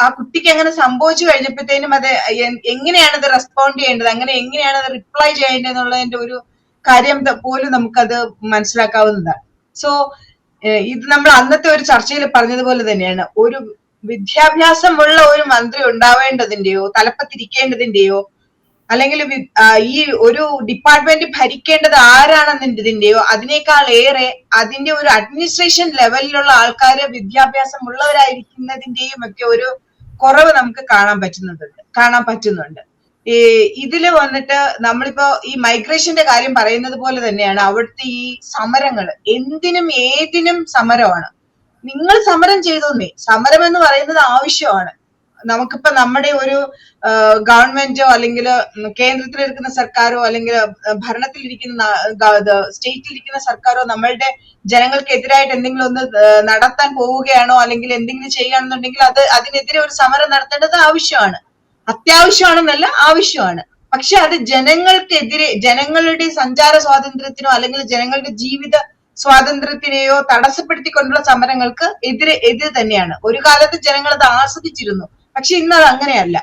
ആ കുട്ടിക്ക് അങ്ങനെ സംഭവിച്ചു കഴിഞ്ഞപ്പോഴത്തേനും അത് എങ്ങനെയാണ് അത് റെസ്പോണ്ട് ചെയ്യേണ്ടത്, എങ്ങനെയാണ് അത് റിപ്ലൈ ചെയ്യേണ്ടത് എന്നുള്ളതിന്റെ ഒരു കാര്യം പോലും നമുക്കത് മനസ്സിലാക്കാവുന്നതാണ്. സോ ഇത് നമ്മൾ അന്നത്തെ ഒരു ചർച്ചയിൽ പറഞ്ഞതുപോലെ തന്നെയാണ്, ഒരു വിദ്യാഭ്യാസമുള്ള ഒരു മന്ത്രി ഉണ്ടാവേണ്ടതിന്റെയോ തലപ്പത്തിരിക്കേണ്ടതിന്റെയോ അല്ലെങ്കിൽ ഈ ഒരു ഡിപ്പാർട്ട്മെന്റ് ഭരിക്കേണ്ടത് ആരാണെന്നതിന്റെയോ അതിനേക്കാൾ ഏറെ അതിന്റെ ഒരു അഡ്മിനിസ്ട്രേഷൻ ലെവലിലുള്ള ആൾക്കാര് വിദ്യാഭ്യാസമുള്ളവരായിരിക്കുന്നതിന്റെയും ഒക്കെ ഒരു കുറവ് നമുക്ക് കാണാൻ പറ്റുന്നുണ്ട്. ഇതില് വന്നിട്ട് നമ്മളിപ്പോ ഈ മൈഗ്രേഷന്റെ കാര്യം പറയുന്നത് പോലെ തന്നെയാണ് അവിടുത്തെ ഈ സമരങ്ങൾ എന്തിനും ഏതിനും സമരമാണ്. നിങ്ങൾ സമരം ചെയ്തോന്നേ, സമരം എന്ന് പറയുന്നത് ആവശ്യമാണ്. നമുക്കിപ്പോ നമ്മുടെ ഒരു ഗവൺമെന്റോ അല്ലെങ്കിൽ കേന്ദ്രത്തിലിരിക്കുന്ന സർക്കാരോ അല്ലെങ്കിൽ ഭരണത്തിലിരിക്കുന്ന സ്റ്റേറ്റിലിരിക്കുന്ന സർക്കാരോ നമ്മളുടെ ജനങ്ങൾക്കെതിരായിട്ട് എന്തെങ്കിലും ഒന്ന് നടത്താൻ പോവുകയാണോ അല്ലെങ്കിൽ എന്തെങ്കിലും ചെയ്യുകയാണെന്നുണ്ടെങ്കിൽ അതിനെതിരെ ഒരു സമരം നടത്തേണ്ടത് ആവശ്യമാണ്. അത്യാവശ്യമാണെന്നല്ല, ആവശ്യമാണ്. പക്ഷെ അത് ജനങ്ങളുടെ സഞ്ചാര സ്വാതന്ത്ര്യത്തിനോ അല്ലെങ്കിൽ ജനങ്ങളുടെ ജീവിത സ്വാതന്ത്ര്യത്തിനെയോ തടസ്സപ്പെടുത്തിക്കൊണ്ടുള്ള സമരങ്ങൾക്ക് എതിര് തന്നെയാണ്. ഒരു കാലത്ത് ജനങ്ങൾ അത് ആസ്വദിച്ചിരുന്നു, പക്ഷെ ഇന്ന് അത് അങ്ങനെയല്ല.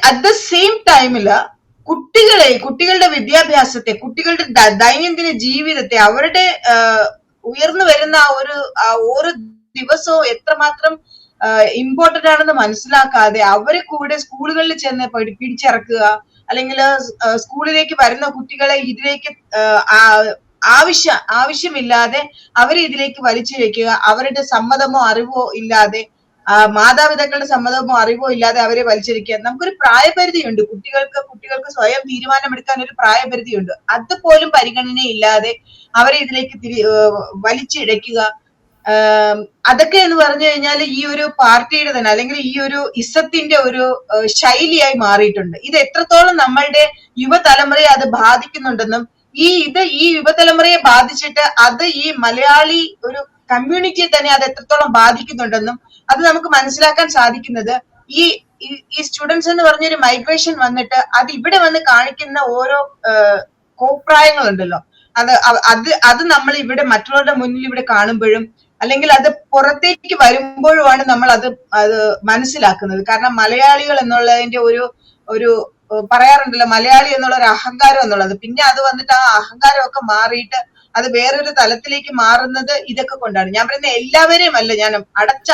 അറ്റ് ദ സെയിം ടൈമില് കുട്ടികളുടെ വിദ്യാഭ്യാസത്തെ, കുട്ടികളുടെ ദൈനംദിന ജീവിതത്തെ, അവരുടെ ഉയർന്നു വരുന്ന ഓരോ ദിവസവും എത്രമാത്രം ഇമ്പോർട്ടന്റ് ആണെന്ന് മനസ്സിലാക്കാതെ അവരെ കൂടെ സ്കൂളുകളിൽ ചെന്ന് പിടിച്ചിറക്കുക, അല്ലെങ്കിൽ സ്കൂളിലേക്ക് വരുന്ന കുട്ടികളെ ഇതിലേക്ക് ആവശ്യമില്ലാതെ അവരെ ഇതിലേക്ക് വലിച്ചിഴക്കുക, അവരുടെ സമ്മതമോ അറിവോ ഇല്ലാതെ, മാതാപിതാക്കളുടെ സമ്മതമോ അറിവോ ഇല്ലാതെ അവരെ വലിച്ചിരിക്കുക. നമുക്കൊരു പ്രായപരിധിയുണ്ട്, കുട്ടികൾക്ക് സ്വയം തീരുമാനമെടുക്കാൻ ഒരു പ്രായപരിധിയുണ്ട്. അതുപോലും പരിഗണനയില്ലാതെ അവരെ ഇതിലേക്ക് വലിച്ചിഴക്കുക. അതൊക്കെ എന്ന് പറഞ്ഞു കഴിഞ്ഞാൽ ഈ ഒരു പാർട്ടിയുടെ തന്നെ അല്ലെങ്കിൽ ഈ ഒരു ഇസത്തിന്റെ ഒരു ശൈലിയായി മാറിയിട്ടുണ്ട്. ഇത് എത്രത്തോളം നമ്മളുടെ യുവതലമുറയെ അത് ബാധിക്കുന്നുണ്ടെന്നും ഈ യുവതലമുറയെ ബാധിച്ചിട്ട് അത് ഈ മലയാളി ഒരു കമ്മ്യൂണിറ്റിയെ തന്നെ അത് എത്രത്തോളം ബാധിക്കുന്നുണ്ടെന്നും അത് നമുക്ക് മനസ്സിലാക്കാൻ സാധിക്കുന്നത് ഈ സ്റ്റുഡൻസ് എന്ന് പറഞ്ഞൊരു മൈഗ്രേഷൻ വന്നിട്ട് അത് ഇവിടെ വന്ന് കാണിക്കുന്ന ഓരോ കോപ്രായങ്ങളുണ്ടല്ലോ, അത് നമ്മൾ ഇവിടെ മറ്റുള്ളവരുടെ മുന്നിൽ ഇവിടെ കാണുമ്പോഴും അല്ലെങ്കിൽ അത് പുറത്തേക്ക് വരുമ്പോഴുമാണ് നമ്മൾ അത് മനസ്സിലാക്കുന്നത്. കാരണം മലയാളികൾ എന്നുള്ളതിന്റെ ഒരു പറയാറുണ്ടല്ലോ, മലയാളി എന്നുള്ള ഒരു അഹങ്കാരം എന്നുള്ളത്. പിന്നെ അത് വന്നിട്ട് ആ അഹങ്കാരമൊക്കെ മാറിയിട്ട് അത് വേറൊരു തലത്തിലേക്ക് മാറുന്നത് ഇതൊക്കെ കൊണ്ടാണ്. ഞാൻ പറയുന്ന എല്ലാവരെയും അല്ല, ഞാൻ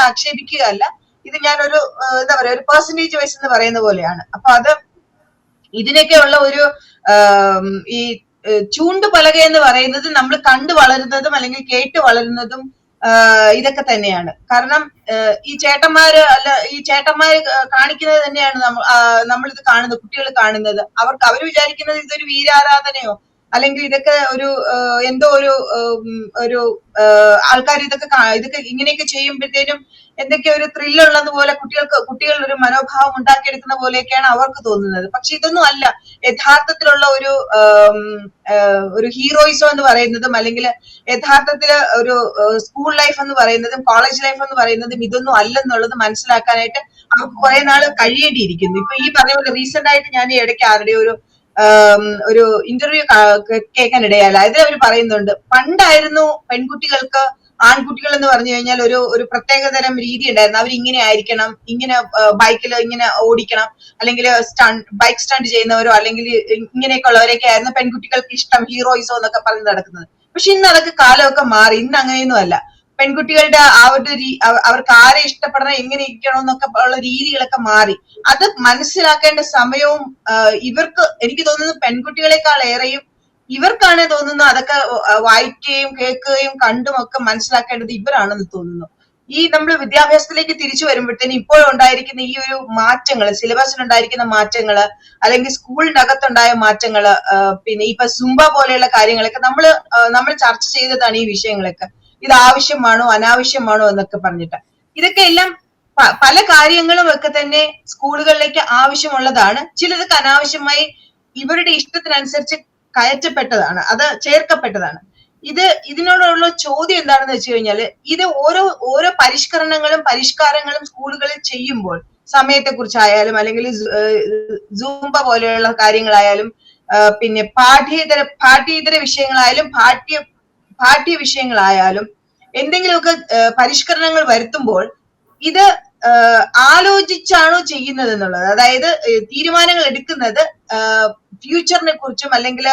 ആക്ഷേപിക്കുക അല്ല, ഇത് ഞാൻ എന്താ പറയാ, ഒരു പെർസെന്റേജ് വൈസ് എന്ന് പറയുന്ന പോലെയാണ്. അപ്പൊ ഇതിനൊക്കെയുള്ള ഒരു ഈ ചൂണ്ടുപലക എന്ന് പറയുന്നത് നമ്മൾ കണ്ടു വളരുന്നതും അല്ലെങ്കിൽ കേട്ട് വളരുന്നതും ഇതൊക്കെ തന്നെയാണ്. കാരണം ഈ ചേട്ടന്മാര് കാണിക്കുന്നത് തന്നെയാണ് നമ്മളിത് കാണുന്നത്, കുട്ടികൾ കാണുന്നത്. അവർ വിചാരിക്കുന്നത് ഇതൊരു വീരാരാധനയോ അല്ലെങ്കിൽ ഇതൊക്കെ എന്തോ ഒരു ആൾക്കാർ ഇതൊക്കെ ഇങ്ങനെയൊക്കെ ചെയ്യുമ്പോഴത്തേനും എന്തൊക്കെയോ ഒരു ത്രില്ലുള്ളത് പോലെ കുട്ടികൾ ഒരു മനോഭാവം ഉണ്ടാക്കിയെടുക്കുന്ന പോലെയൊക്കെയാണ് അവർക്ക് തോന്നുന്നത്. പക്ഷെ ഇതൊന്നും അല്ല യഥാർത്ഥത്തിലുള്ള ഒരു ഹീറോയിസം എന്ന് പറയുന്നതും അല്ലെങ്കിൽ യഥാർത്ഥത്തില് ഒരു സ്കൂൾ ലൈഫ് എന്ന് പറയുന്നതും കോളേജ് ലൈഫ് എന്ന് പറയുന്നതും ഇതൊന്നും അല്ലെന്നുള്ളത് മനസ്സിലാക്കാനായിട്ട് അവർക്ക് കുറെ നാൾ കഴിയേണ്ടിയിരിക്കുന്നു. ഇപ്പൊ ഈ പറഞ്ഞ പോലെ റീസെന്റ് ആയിട്ട് ഞാൻ ഈ ഇടയ്ക്ക് ആരുടെ ഒരു ഇന്റർവ്യൂ കേൾക്കാനിടയായി. അതിൽ അവർ പറയുന്നുണ്ട്, പണ്ടായിരുന്നു പെൺകുട്ടികൾക്ക് ആൺകുട്ടികൾ എന്ന് പറഞ്ഞു കഴിഞ്ഞാൽ ഒരു പ്രത്യേകതരം രീതി ഉണ്ടായിരുന്നു. അവരിങ്ങനെ ആയിരിക്കണം, ഇങ്ങനെ ബൈക്കിൽ ഇങ്ങനെ ഓടിക്കണം, അല്ലെങ്കിൽ ബൈക്ക് സ്റ്റണ്ട് ചെയ്യുന്നവരോ അല്ലെങ്കിൽ ഇങ്ങനെയൊക്കെ ഉള്ളവരൊക്കെ ആയിരുന്നു പെൺകുട്ടികൾക്ക് ഇഷ്ടം, ഹീറോയിസോ എന്നൊക്കെ പറഞ്ഞ് നടക്കുന്നത്. പക്ഷെ ഇന്ന് അതൊക്കെ കാലമൊക്കെ മാറി. ഇന്ന് അങ്ങനെയൊന്നും അല്ല. പെൺകുട്ടികളുടെ അവർക്ക് ആരെ ഇഷ്ടപ്പെടണം, എങ്ങനെ ഇരിക്കണം എന്നൊക്കെ ഉള്ള രീതികളൊക്കെ മാറി. അത് മനസ്സിലാക്കേണ്ട സമയവും എനിക്ക് തോന്നുന്നു പെൺകുട്ടികളെക്കാൾ ഏറെയും ഇവർക്കാണ് തോന്നുന്നു അതൊക്കെ വായിക്കുകയും കേൾക്കുകയും കണ്ടും ഒക്കെ മനസ്സിലാക്കേണ്ടത് ഇവരാണെന്ന് തോന്നുന്നു. ഈ നമ്മൾ വിദ്യാഭ്യാസത്തിലേക്ക് തിരിച്ചു വരുമ്പോഴത്തേനും ഇപ്പോഴുണ്ടായിരിക്കുന്ന ഈ ഒരു മാറ്റങ്ങൾ, സിലബസിൽ ഉണ്ടായിരിക്കുന്ന മാറ്റങ്ങള്, അല്ലെങ്കിൽ സ്കൂളിന്റെ അകത്തുണ്ടായ മാറ്റങ്ങള്, പിന്നെ ഇപ്പൊ സുംബ പോലെയുള്ള കാര്യങ്ങളൊക്കെ നമ്മൾ ചർച്ച ചെയ്തതാണ്. ഈ വിഷയങ്ങളൊക്കെ ഇത് ആവശ്യമാണോ അനാവശ്യമാണോ എന്നൊക്കെ പറഞ്ഞിട്ട് ഇതൊക്കെ എല്ലാം പല കാര്യങ്ങളും ഒക്കെ തന്നെ സ്കൂളുകളിലേക്ക് ആവശ്യമുള്ളതാണ്. ചിലതൊക്കെ അനാവശ്യമായി ഇവരുടെ ഇഷ്ടത്തിനനുസരിച്ച് കയറ്റപ്പെട്ടതാണ്, അത് ചേർക്കപ്പെട്ടതാണ്. ഇതിനോടുള്ള ചോദ്യം എന്താണെന്ന് വെച്ച് കഴിഞ്ഞാല് ഇത് ഓരോ പരിഷ്കാരങ്ങളും സ്കൂളുകളിൽ ചെയ്യുമ്പോൾ സമയത്തെ കുറിച്ചായാലും അല്ലെങ്കിൽ സൂംബ പോലെയുള്ള കാര്യങ്ങളായാലും പിന്നെ പാഠ്യേതര വിഷയങ്ങളായാലും പാഠ്യ വിഷയങ്ങളായാലും എന്തെങ്കിലുമൊക്കെ പരിഷ്കരണങ്ങൾ വരുത്തുമ്പോൾ ഇത് ആലോചിച്ചാണോ ചെയ്യുന്നത് എന്നുള്ളത്, അതായത് തീരുമാനങ്ങൾ എടുക്കുന്നത് ഫ്യൂച്ചറിനെ കുറിച്ചും അല്ലെങ്കിൽ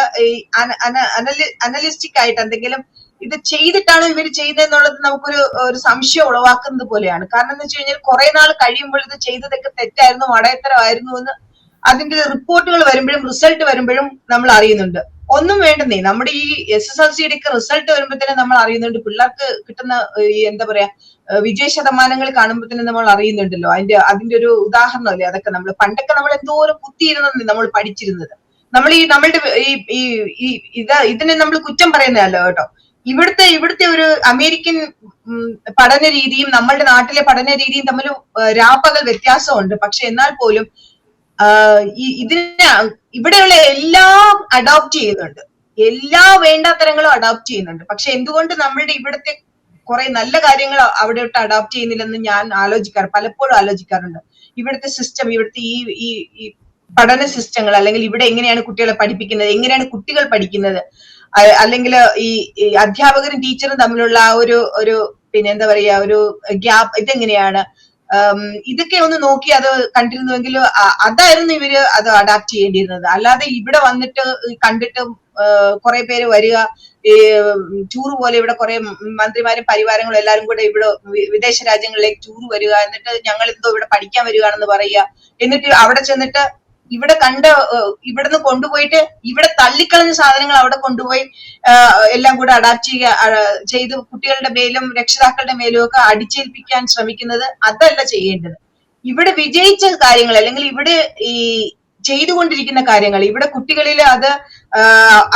അനലിസ്റ്റിക് ആയിട്ട് എന്തെങ്കിലും ഇത് ചെയ്തിട്ടാണോ ഇവർ ചെയ്യുന്നത് എന്നുള്ളത് നമുക്കൊരു സംശയം ഉളവാക്കുന്നത് പോലെയാണ്. കാരണം എന്ന് വെച്ച് കഴിഞ്ഞാൽ കുറെ നാൾ കഴിയുമ്പോൾ ഇത് ചെയ്തതൊക്കെ തെറ്റായിരുന്നു, മടയത്തരമായിരുന്നു എന്ന് അതിന്റെ റിപ്പോർട്ടുകൾ വരുമ്പോഴും റിസൾട്ട് വരുമ്പോഴും നമ്മൾ അറിയുന്നുണ്ട്. ഒന്നും വേണ്ടെന്നേ, നമ്മുടെ ഈ SSLCയുടെ ഒക്കെ റിസൾട്ട് വരുമ്പോഴത്തേനും നമ്മൾ അറിയുന്നുണ്ട്, പിള്ളേർക്ക് കിട്ടുന്ന എന്താ പറയാ വിജയ ശതമാനങ്ങൾ കാണുമ്പോഴത്തേനും നമ്മൾ അറിയുന്നുണ്ടല്ലോ. അതിന്റെ ഒരു ഉദാഹരണമല്ലേ അതൊക്കെ. നമ്മൾ പണ്ടൊക്കെ നമ്മൾ എന്തോരം കുത്തിയിരുന്നെന്ന് നമ്മൾ പഠിച്ചിരുന്നത്. നമ്മളുടെ ഇതിനെ നമ്മൾ കുറ്റം പറയുന്നതല്ലോ കേട്ടോ. ഇവിടുത്തെ ഒരു അമേരിക്കൻ പഠന രീതിയും നമ്മളുടെ നാട്ടിലെ പഠന രീതിയും തമ്മിൽ രാപ്പകൽ വ്യത്യാസമുണ്ട്. പക്ഷെ എന്നാൽ പോലും ഇവിടെയുള്ള എല്ലാം അഡോപ്റ്റ് ചെയ്യുന്നുണ്ട്, എല്ലാ വേണ്ടാത്തരങ്ങളും അഡോപ്റ്റ് ചെയ്യുന്നുണ്ട്. പക്ഷെ എന്തുകൊണ്ട് നമ്മളുടെ ഇവിടുത്തെ കുറെ നല്ല കാര്യങ്ങൾ അവിടെയോട്ട് അഡോപ്റ്റ് ചെയ്യുന്നില്ലെന്ന് ഞാൻ പലപ്പോഴും ആലോചിക്കാറുണ്ട്. ഇവിടുത്തെ സിസ്റ്റം, ഇവിടുത്തെ ഈ പഠന സിസ്റ്റങ്ങൾ, അല്ലെങ്കിൽ ഇവിടെ എങ്ങനെയാണ് കുട്ടികളെ പഠിപ്പിക്കുന്നത്, എങ്ങനെയാണ് കുട്ടികൾ പഠിക്കുന്നത്, അല്ലെങ്കിൽ ഈ അധ്യാപകരും ടീച്ചറും തമ്മിലുള്ള ആ ഒരു പിന്നെ എന്താ പറയാ ഒരു ഗ്യാപ്പ് ഇതെങ്ങനെയാണ്, ഇതൊക്കെ ഒന്ന് നോക്കി അത് കണ്ടിരുന്നുവെങ്കിൽ അതായിരുന്നു ഇവര് അത് അഡാപ്റ്റ് ചെയ്യേണ്ടിയിരുന്നത്. അല്ലാതെ ഇവിടെ വന്നിട്ട് കണ്ടിട്ട് കുറെ പേര് വരിക, ഈ ടൂർ പോലെ ഇവിടെ കുറെ മന്ത്രിമാരും പരിവാരങ്ങളും എല്ലാരും കൂടെ ഇവിടെ വിദേശ രാജ്യങ്ങളിലേക്ക് ടൂർ വരിക, എന്നിട്ട് ഞങ്ങൾ എന്തോ ഇവിടെ പഠിക്കാൻ വരികയാണെന്ന് പറയുക, എന്നിട്ട് അവിടെ ചെന്നിട്ട് ഇവിടെ ഇവിടുന്ന് കൊണ്ടുപോയിട്ട് ഇവിടെ തള്ളിക്കളഞ്ഞ സാധനങ്ങൾ അവിടെ കൊണ്ടുപോയി എല്ലാം കൂടെ അഡാപ്റ്റ് ചെയ്ത് കുട്ടികളുടെ മേലും രക്ഷിതാക്കളുടെ മേലും ഒക്കെ അടിച്ചേൽപ്പിക്കാൻ ശ്രമിക്കുന്നത് അതല്ല ചെയ്യേണ്ടത്. ഇവിടെ വിജയിച്ച കാര്യങ്ങൾ, അല്ലെങ്കിൽ ഇവിടെ ഈ ചെയ്തുകൊണ്ടിരിക്കുന്ന കാര്യങ്ങൾ, ഇവിടെ കുട്ടികളിൽ അത്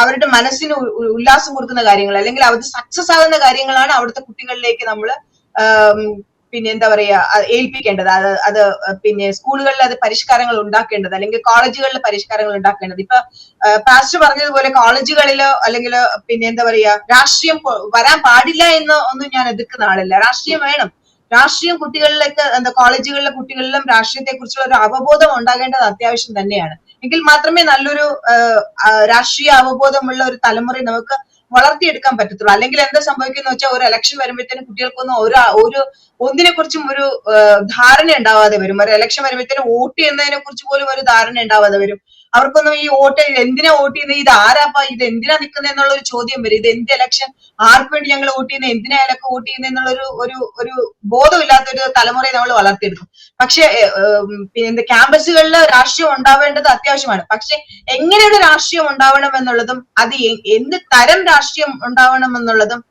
അവരുടെ മനസ്സിന് ഉല്ലാസം കൊടുക്കുന്ന കാര്യങ്ങൾ, അല്ലെങ്കിൽ അത് സക്സസ് ആകുന്ന കാര്യങ്ങളാണ് അവിടുത്തെ കുട്ടികളിലേക്ക് നമ്മൾ പിന്നെ എന്താ പറയാ ഏൽപ്പിക്കേണ്ടത്. അത് പിന്നെ സ്കൂളുകളിൽ അത് പരിഷ്കാരങ്ങൾ ഉണ്ടാക്കേണ്ടത്, അല്ലെങ്കിൽ കോളേജുകളിൽ പരിഷ്കാരങ്ങൾ ഉണ്ടാക്കേണ്ടത്. ഇപ്പൊ പാസ്റ്റർ പറഞ്ഞതുപോലെ കോളേജുകളിലോ അല്ലെങ്കിൽ പിന്നെ എന്താ പറയാ രാഷ്ട്രീയം വരാൻ പാടില്ല എന്ന് ഒന്നും ഞാൻ എതിർക്കുന്ന ആളല്ല. രാഷ്ട്രീയം വേണം. രാഷ്ട്രീയം കുട്ടികളിലേക്ക് കോളേജുകളിലെ കുട്ടികളിലും രാഷ്ട്രീയത്തെ കുറിച്ചുള്ള ഒരു അവബോധം ഉണ്ടാകേണ്ടത് അത്യാവശ്യം തന്നെയാണ്. എങ്കിൽ മാത്രമേ നല്ലൊരു രാഷ്ട്രീയ അവബോധമുള്ള ഒരു തലമുറ നമുക്ക് വളർത്തിയെടുക്കാൻ പറ്റത്തുള്ളൂ. അല്ലെങ്കിൽ എന്താ സംഭവിക്കുന്ന വെച്ചാൽ ഒരു ഇലക്ഷൻ വരുമ്പോഴത്തേനും കുട്ടികൾക്കൊന്നും ഒന്നിനെ കുറിച്ചും ഒരു ധാരണ ഉണ്ടാവാതെ വരും. ഒരു ഇലക്ഷൻ വരുമ്പോഴത്തേനും വോട്ട് ചെയ്യുന്നതിനെ കുറിച്ച് പോലും ഒരു ധാരണ ഉണ്ടാവാതെ വരും. അവർക്കൊന്നും ഈ എന്തിനാ വോട്ട് ചെയ്യുന്നത്, ഇത് ആരാപ്പാ, ഇത് എന്തിനാ നിൽക്കുന്നത് എന്നുള്ള ഒരു ചോദ്യം വരും. ഇത് എന്ത് ഇലക്ഷൻ, ആർക്ക് വേണ്ടി ഞങ്ങൾ വോട്ട് ചെയ്യുന്നത്, എന്തിനാ അയാളൊക്കെ വോട്ട് ചെയ്യുന്നത് എന്നുള്ള ഒരു ബോധമില്ലാത്തൊരു തലമുറയെ നമ്മൾ വളർത്തിയെടുക്കും. പക്ഷെ പിന്നെ ക്യാമ്പസുകളിൽ രാഷ്ട്രീയം ഉണ്ടാവേണ്ടത് അത്യാവശ്യമാണ്. പക്ഷെ എങ്ങനെയുള്ള രാഷ്ട്രീയം ഉണ്ടാവണം എന്നുള്ളതും അത് എന്ത് തരം രാഷ്ട്രീയം ഉണ്ടാവണം എന്നുള്ളതും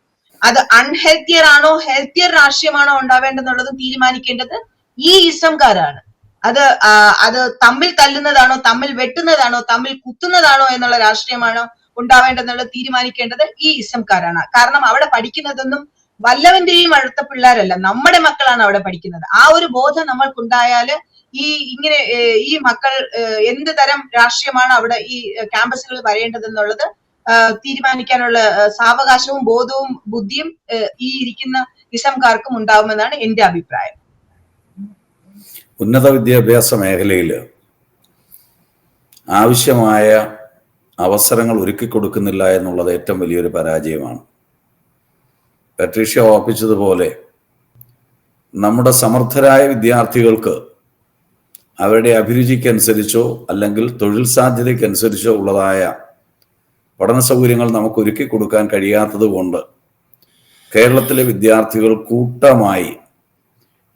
അത് അൺഹെൽത്തിയർ ആണോ ഹെൽത്തിയർ രാഷ്ട്രീയമാണോ ഉണ്ടാവേണ്ടതെന്നുള്ളതും തീരുമാനിക്കേണ്ടത് ഈ ഇസംകാരാണ്. അത് തമ്മിൽ തല്ലുന്നതാണോ, തമ്മിൽ വെട്ടുന്നതാണോ, തമ്മിൽ കുത്തുന്നതാണോ എന്നുള്ള രാഷ്ട്രീയമാണോ ഉണ്ടാവേണ്ടതെന്നുള്ളത് തീരുമാനിക്കേണ്ടത് ഈ ഇസംകാരാണ്. കാരണം അവിടെ പഠിക്കുന്നതൊന്നും വല്ലവന്റെയും അടുത്ത പിള്ളേരല്ല, നമ്മുടെ മക്കളാണ് അവിടെ പഠിക്കുന്നത്. ആ ഒരു ബോധം നമ്മൾക്കുണ്ടായാല് ഈ മക്കൾ എന്ത് തരം രാഷ്ട്രീയമാണ് അവിടെ ഈ ക്യാമ്പസുകളിൽ വരേണ്ടതെന്നുള്ളത് തീരുമാനിക്കാനുള്ള സാവകാശവും ബോധവും ബുദ്ധിയും ഈ ഇരിക്കുന്ന ഇസംകാർക്കും ഉണ്ടാവുമെന്നാണ് എന്റെ അഭിപ്രായം. ഉന്നത വിദ്യാഭ്യാസ മേഖലയിൽ ആവശ്യമായ അവസരങ്ങൾ ഒരുക്കി കൊടുക്കുന്നില്ല എന്നുള്ളത് ഏറ്റവും വലിയൊരു പരാജയമാണ്. പട്രീഷ്യ ഓർപ്പിച്ചതുപോലെ നമ്മുടെ സമർത്ഥരായ വിദ്യാർത്ഥികൾക്ക് അവരുടെ അഭിരുചിക്കനുസരിച്ചോ അല്ലെങ്കിൽ തൊഴിൽ സാധ്യതയ്ക്കനുസരിച്ചോ ഉള്ളതായ പഠന സൗകര്യങ്ങൾ നമുക്ക് ഒരുക്കി കൊടുക്കാൻ കഴിയാത്തത് കൊണ്ട് കേരളത്തിലെ വിദ്യാർത്ഥികൾ കൂട്ടമായി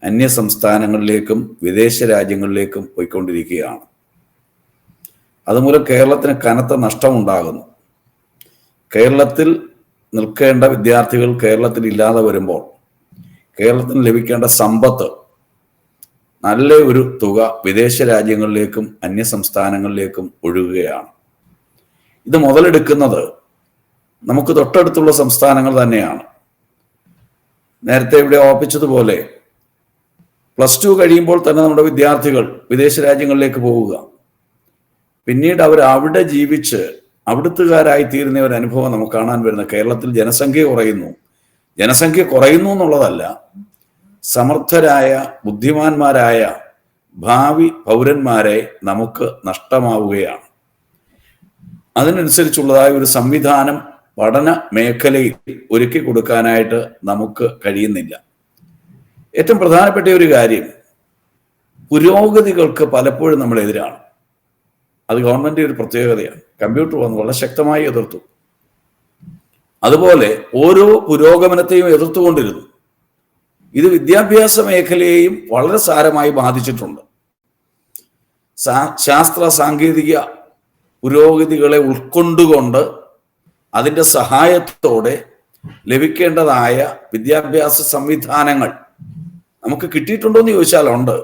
അന്യ സംസ്ഥാനങ്ങളിലേക്കും വിദേശ രാജ്യങ്ങളിലേക്കും പോയിക്കൊണ്ടിരിക്കുകയാണ്. അതുമൂലം കേരളത്തിന് കനത്ത നഷ്ടമുണ്ടാകുന്നു. കേരളത്തിൽ നിൽക്കേണ്ട വിദ്യാർത്ഥികൾ കേരളത്തിൽ ഇല്ലാതെ വരുമ്പോൾ കേരളത്തിന് ലഭിക്കേണ്ട സമ്പത്ത് നല്ല ഒരു തുക വിദേശ രാജ്യങ്ങളിലേക്കും അന്യ സംസ്ഥാനങ്ങളിലേക്കും ഒഴുകുകയാണ്. ഇത് മുതലെടുക്കുന്നത് നമുക്ക് തൊട്ടടുത്തുള്ള സംസ്ഥാനങ്ങൾ തന്നെയാണ്. നേരത്തെ ഇവിടെ ഓർപ്പിച്ചതുപോലെ +2 കഴിയുമ്പോൾ തന്നെ നമ്മുടെ വിദ്യാർത്ഥികൾ വിദേശ രാജ്യങ്ങളിലേക്ക് പോവുക, പിന്നീട് അവർ അവിടെ ജീവിച്ച് അവിടുത്തുകാരായി തീരുന്ന ഒരു അനുഭവം നമുക്ക് കാണാൻ വരുന്നത്. കേരളത്തിൽ ജനസംഖ്യ കുറയുന്നു എന്നുള്ളതല്ല, സമർത്ഥരായ ബുദ്ധിമാന്മാരായ ഭാവി പൗരന്മാരെ നമുക്ക് നഷ്ടമാവുകയാണ്. അതിനനുസരിച്ചുള്ളതായ ഒരു സംവിധാനം പഠന മേഖലയിൽ ഒരുക്കി കൊടുക്കാനായിട്ട് നമുക്ക് കഴിയുന്നില്ല. ഏറ്റവും പ്രധാനപ്പെട്ട ഒരു കാര്യം, പുരോഗതികൾക്ക് പലപ്പോഴും നമ്മൾ എതിരാണ്. അത് ഗവൺമെന്റ് ഒരു പ്രത്യേകതയാണ്. കമ്പ്യൂട്ടർ വന്ന് വളരെ ശക്തമായി എതിർത്തു. അതുപോലെ ഓരോ പുരോഗമനത്തെയും എതിർത്തുകൊണ്ടിരുന്നു. ഇത് വിദ്യാഭ്യാസ മേഖലയെയും വളരെ സാരമായി ബാധിച്ചിട്ടുണ്ട്. ശാസ്ത്ര സാങ്കേതിക പുരോഗതികളെ ഉൾക്കൊണ്ടുകൊണ്ട് അതിൻ്റെ സഹായത്തോടെ ലഭിക്കേണ്ടതായ വിദ്യാഭ്യാസ സംവിധാനങ്ങൾ നമുക്ക് കിട്ടിയിട്ടുണ്ടോ എന്ന് ചോദിച്ചാൽ ഉണ്ട്.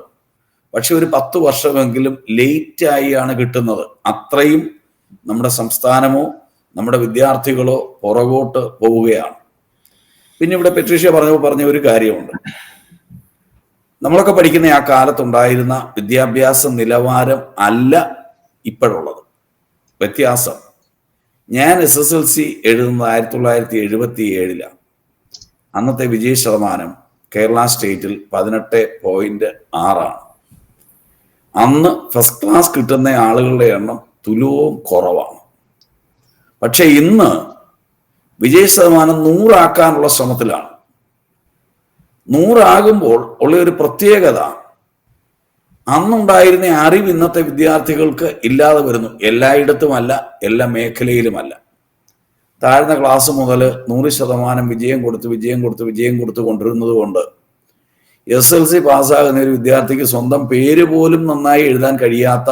പക്ഷെ ഒരു 10 വർഷമെങ്കിലും ലേറ്റായി ആണ് കിട്ടുന്നത്. അത്രയും നമ്മുടെ സംസ്ഥാനമോ നമ്മുടെ വിദ്യാർത്ഥികളോ പുറകോട്ട് പോവുകയാണ്. പിന്നെ ഇവിടെ പെട്രീഷ്യ പറഞ്ഞ ഒരു കാര്യമുണ്ട്. നമ്മളൊക്കെ പഠിക്കുന്ന ആ കാലത്തുണ്ടായിരുന്ന വിദ്യാഭ്യാസ നിലവാരം അല്ല ഇപ്പോഴുള്ളത്. വ്യത്യാസം. ഞാൻ SSLC എഴുതുന്നത് 1977. അന്നത്തെ വിജയ ശതമാനം കേരള സ്റ്റേറ്റിൽ 18.6. അന്ന് ഫസ്റ്റ് ക്ലാസ് കിട്ടുന്ന ആളുകളുടെ എണ്ണം തുലവും കുറവാണ്. പക്ഷെ ഇന്ന് വിജയ ശതമാനം 100 ആക്കാനുള്ള ശ്രമത്തിലാണ്. 100 ആകുമ്പോൾ ഉള്ള ഒരു പ്രത്യേകത, അന്നുണ്ടായിരുന്ന അറിവ് ഇന്നത്തെ വിദ്യാർത്ഥികൾക്ക് ഇല്ലാതെ വരുന്നു. എല്ലായിടത്തുമല്ല, എല്ലാ മേഖലയിലുമല്ല. താഴ്ന്ന ക്ലാസ് മുതൽ 100% വിജയം കൊടുത്ത് കൊണ്ടിരുന്നത് കൊണ്ട് SLC പാസ്സാകുന്ന ഒരു വിദ്യാർത്ഥിക്ക് സ്വന്തം പേര് പോലും നന്നായി എഴുതാൻ കഴിയാത്ത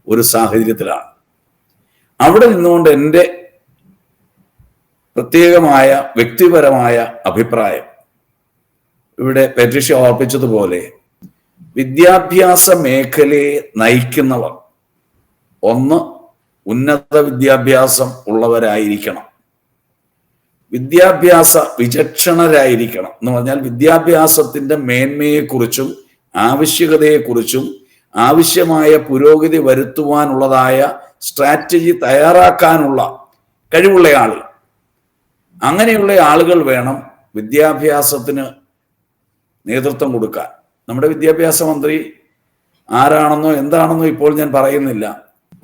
ഒരു സാഹചര്യത്തിലാണ്. അവിടെ നിന്നുകൊണ്ട് എൻ്റെ പ്രത്യേകമായ വ്യക്തിപരമായ അഭിപ്രായം, ഇവിടെ പെട്രീഷ്യ ഓർപ്പിച്ചതുപോലെ വിദ്യാഭ്യാസ മേഖലയെ നയിക്കുന്നവർ ഒന്ന് ഉന്നത വിദ്യാഭ്യാസം ഉള്ളവരായിരിക്കണം, വിദ്യാഭ്യാസ വിചക്ഷണരായിരിക്കണം. എന്ന് പറഞ്ഞാൽ വിദ്യാഭ്യാസത്തിന്റെ മേന്മയെക്കുറിച്ചും ആവശ്യകതയെക്കുറിച്ചും ആവശ്യമായ പുരോഗതി വരുത്തുവാനുള്ളതായ സ്ട്രാറ്റജി തയ്യാറാക്കാനുള്ള കഴിവുള്ള ആളുകൾ, അങ്ങനെയുള്ള ആളുകൾ വേണം വിദ്യാഭ്യാസത്തിന് നേതൃത്വം കൊടുക്കാൻ. നമ്മുടെ വിദ്യാഭ്യാസ മന്ത്രി ആരാണെന്നോ എന്താണെന്നോ ഇപ്പോൾ ഞാൻ പറയുന്നില്ല.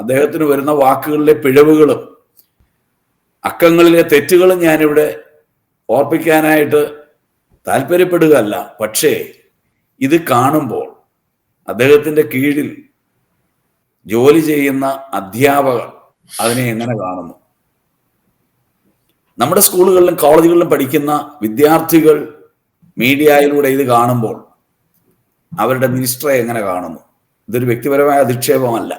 അദ്ദേഹത്തിന് വരുന്ന വാക്കുകളിലെ പിഴവുകളും അക്കങ്ങളിലെ തെറ്റുകളും ഞാനിവിടെ ഓർപ്പിക്കാനായിട്ട് താല്പര്യപ്പെടുകയല്ല. പക്ഷേ ഇത് കാണുമ്പോൾ അദ്ദേഹത്തിൻ്റെ കീഴിൽ ജോലി ചെയ്യുന്ന അധ്യാപകർ അതിനെ എങ്ങനെ കാണുന്നു? നമ്മുടെ സ്കൂളുകളിലും കോളേജുകളിലും പഠിക്കുന്ന വിദ്യാർത്ഥികൾ മീഡിയയിലൂടെ ഇത് കാണുമ്പോൾ അവരുടെ മിനിസ്റ്ററെ എങ്ങനെ കാണുന്നു? ഇതൊരു വ്യക്തിപരമായ അധിക്ഷേപമല്ല.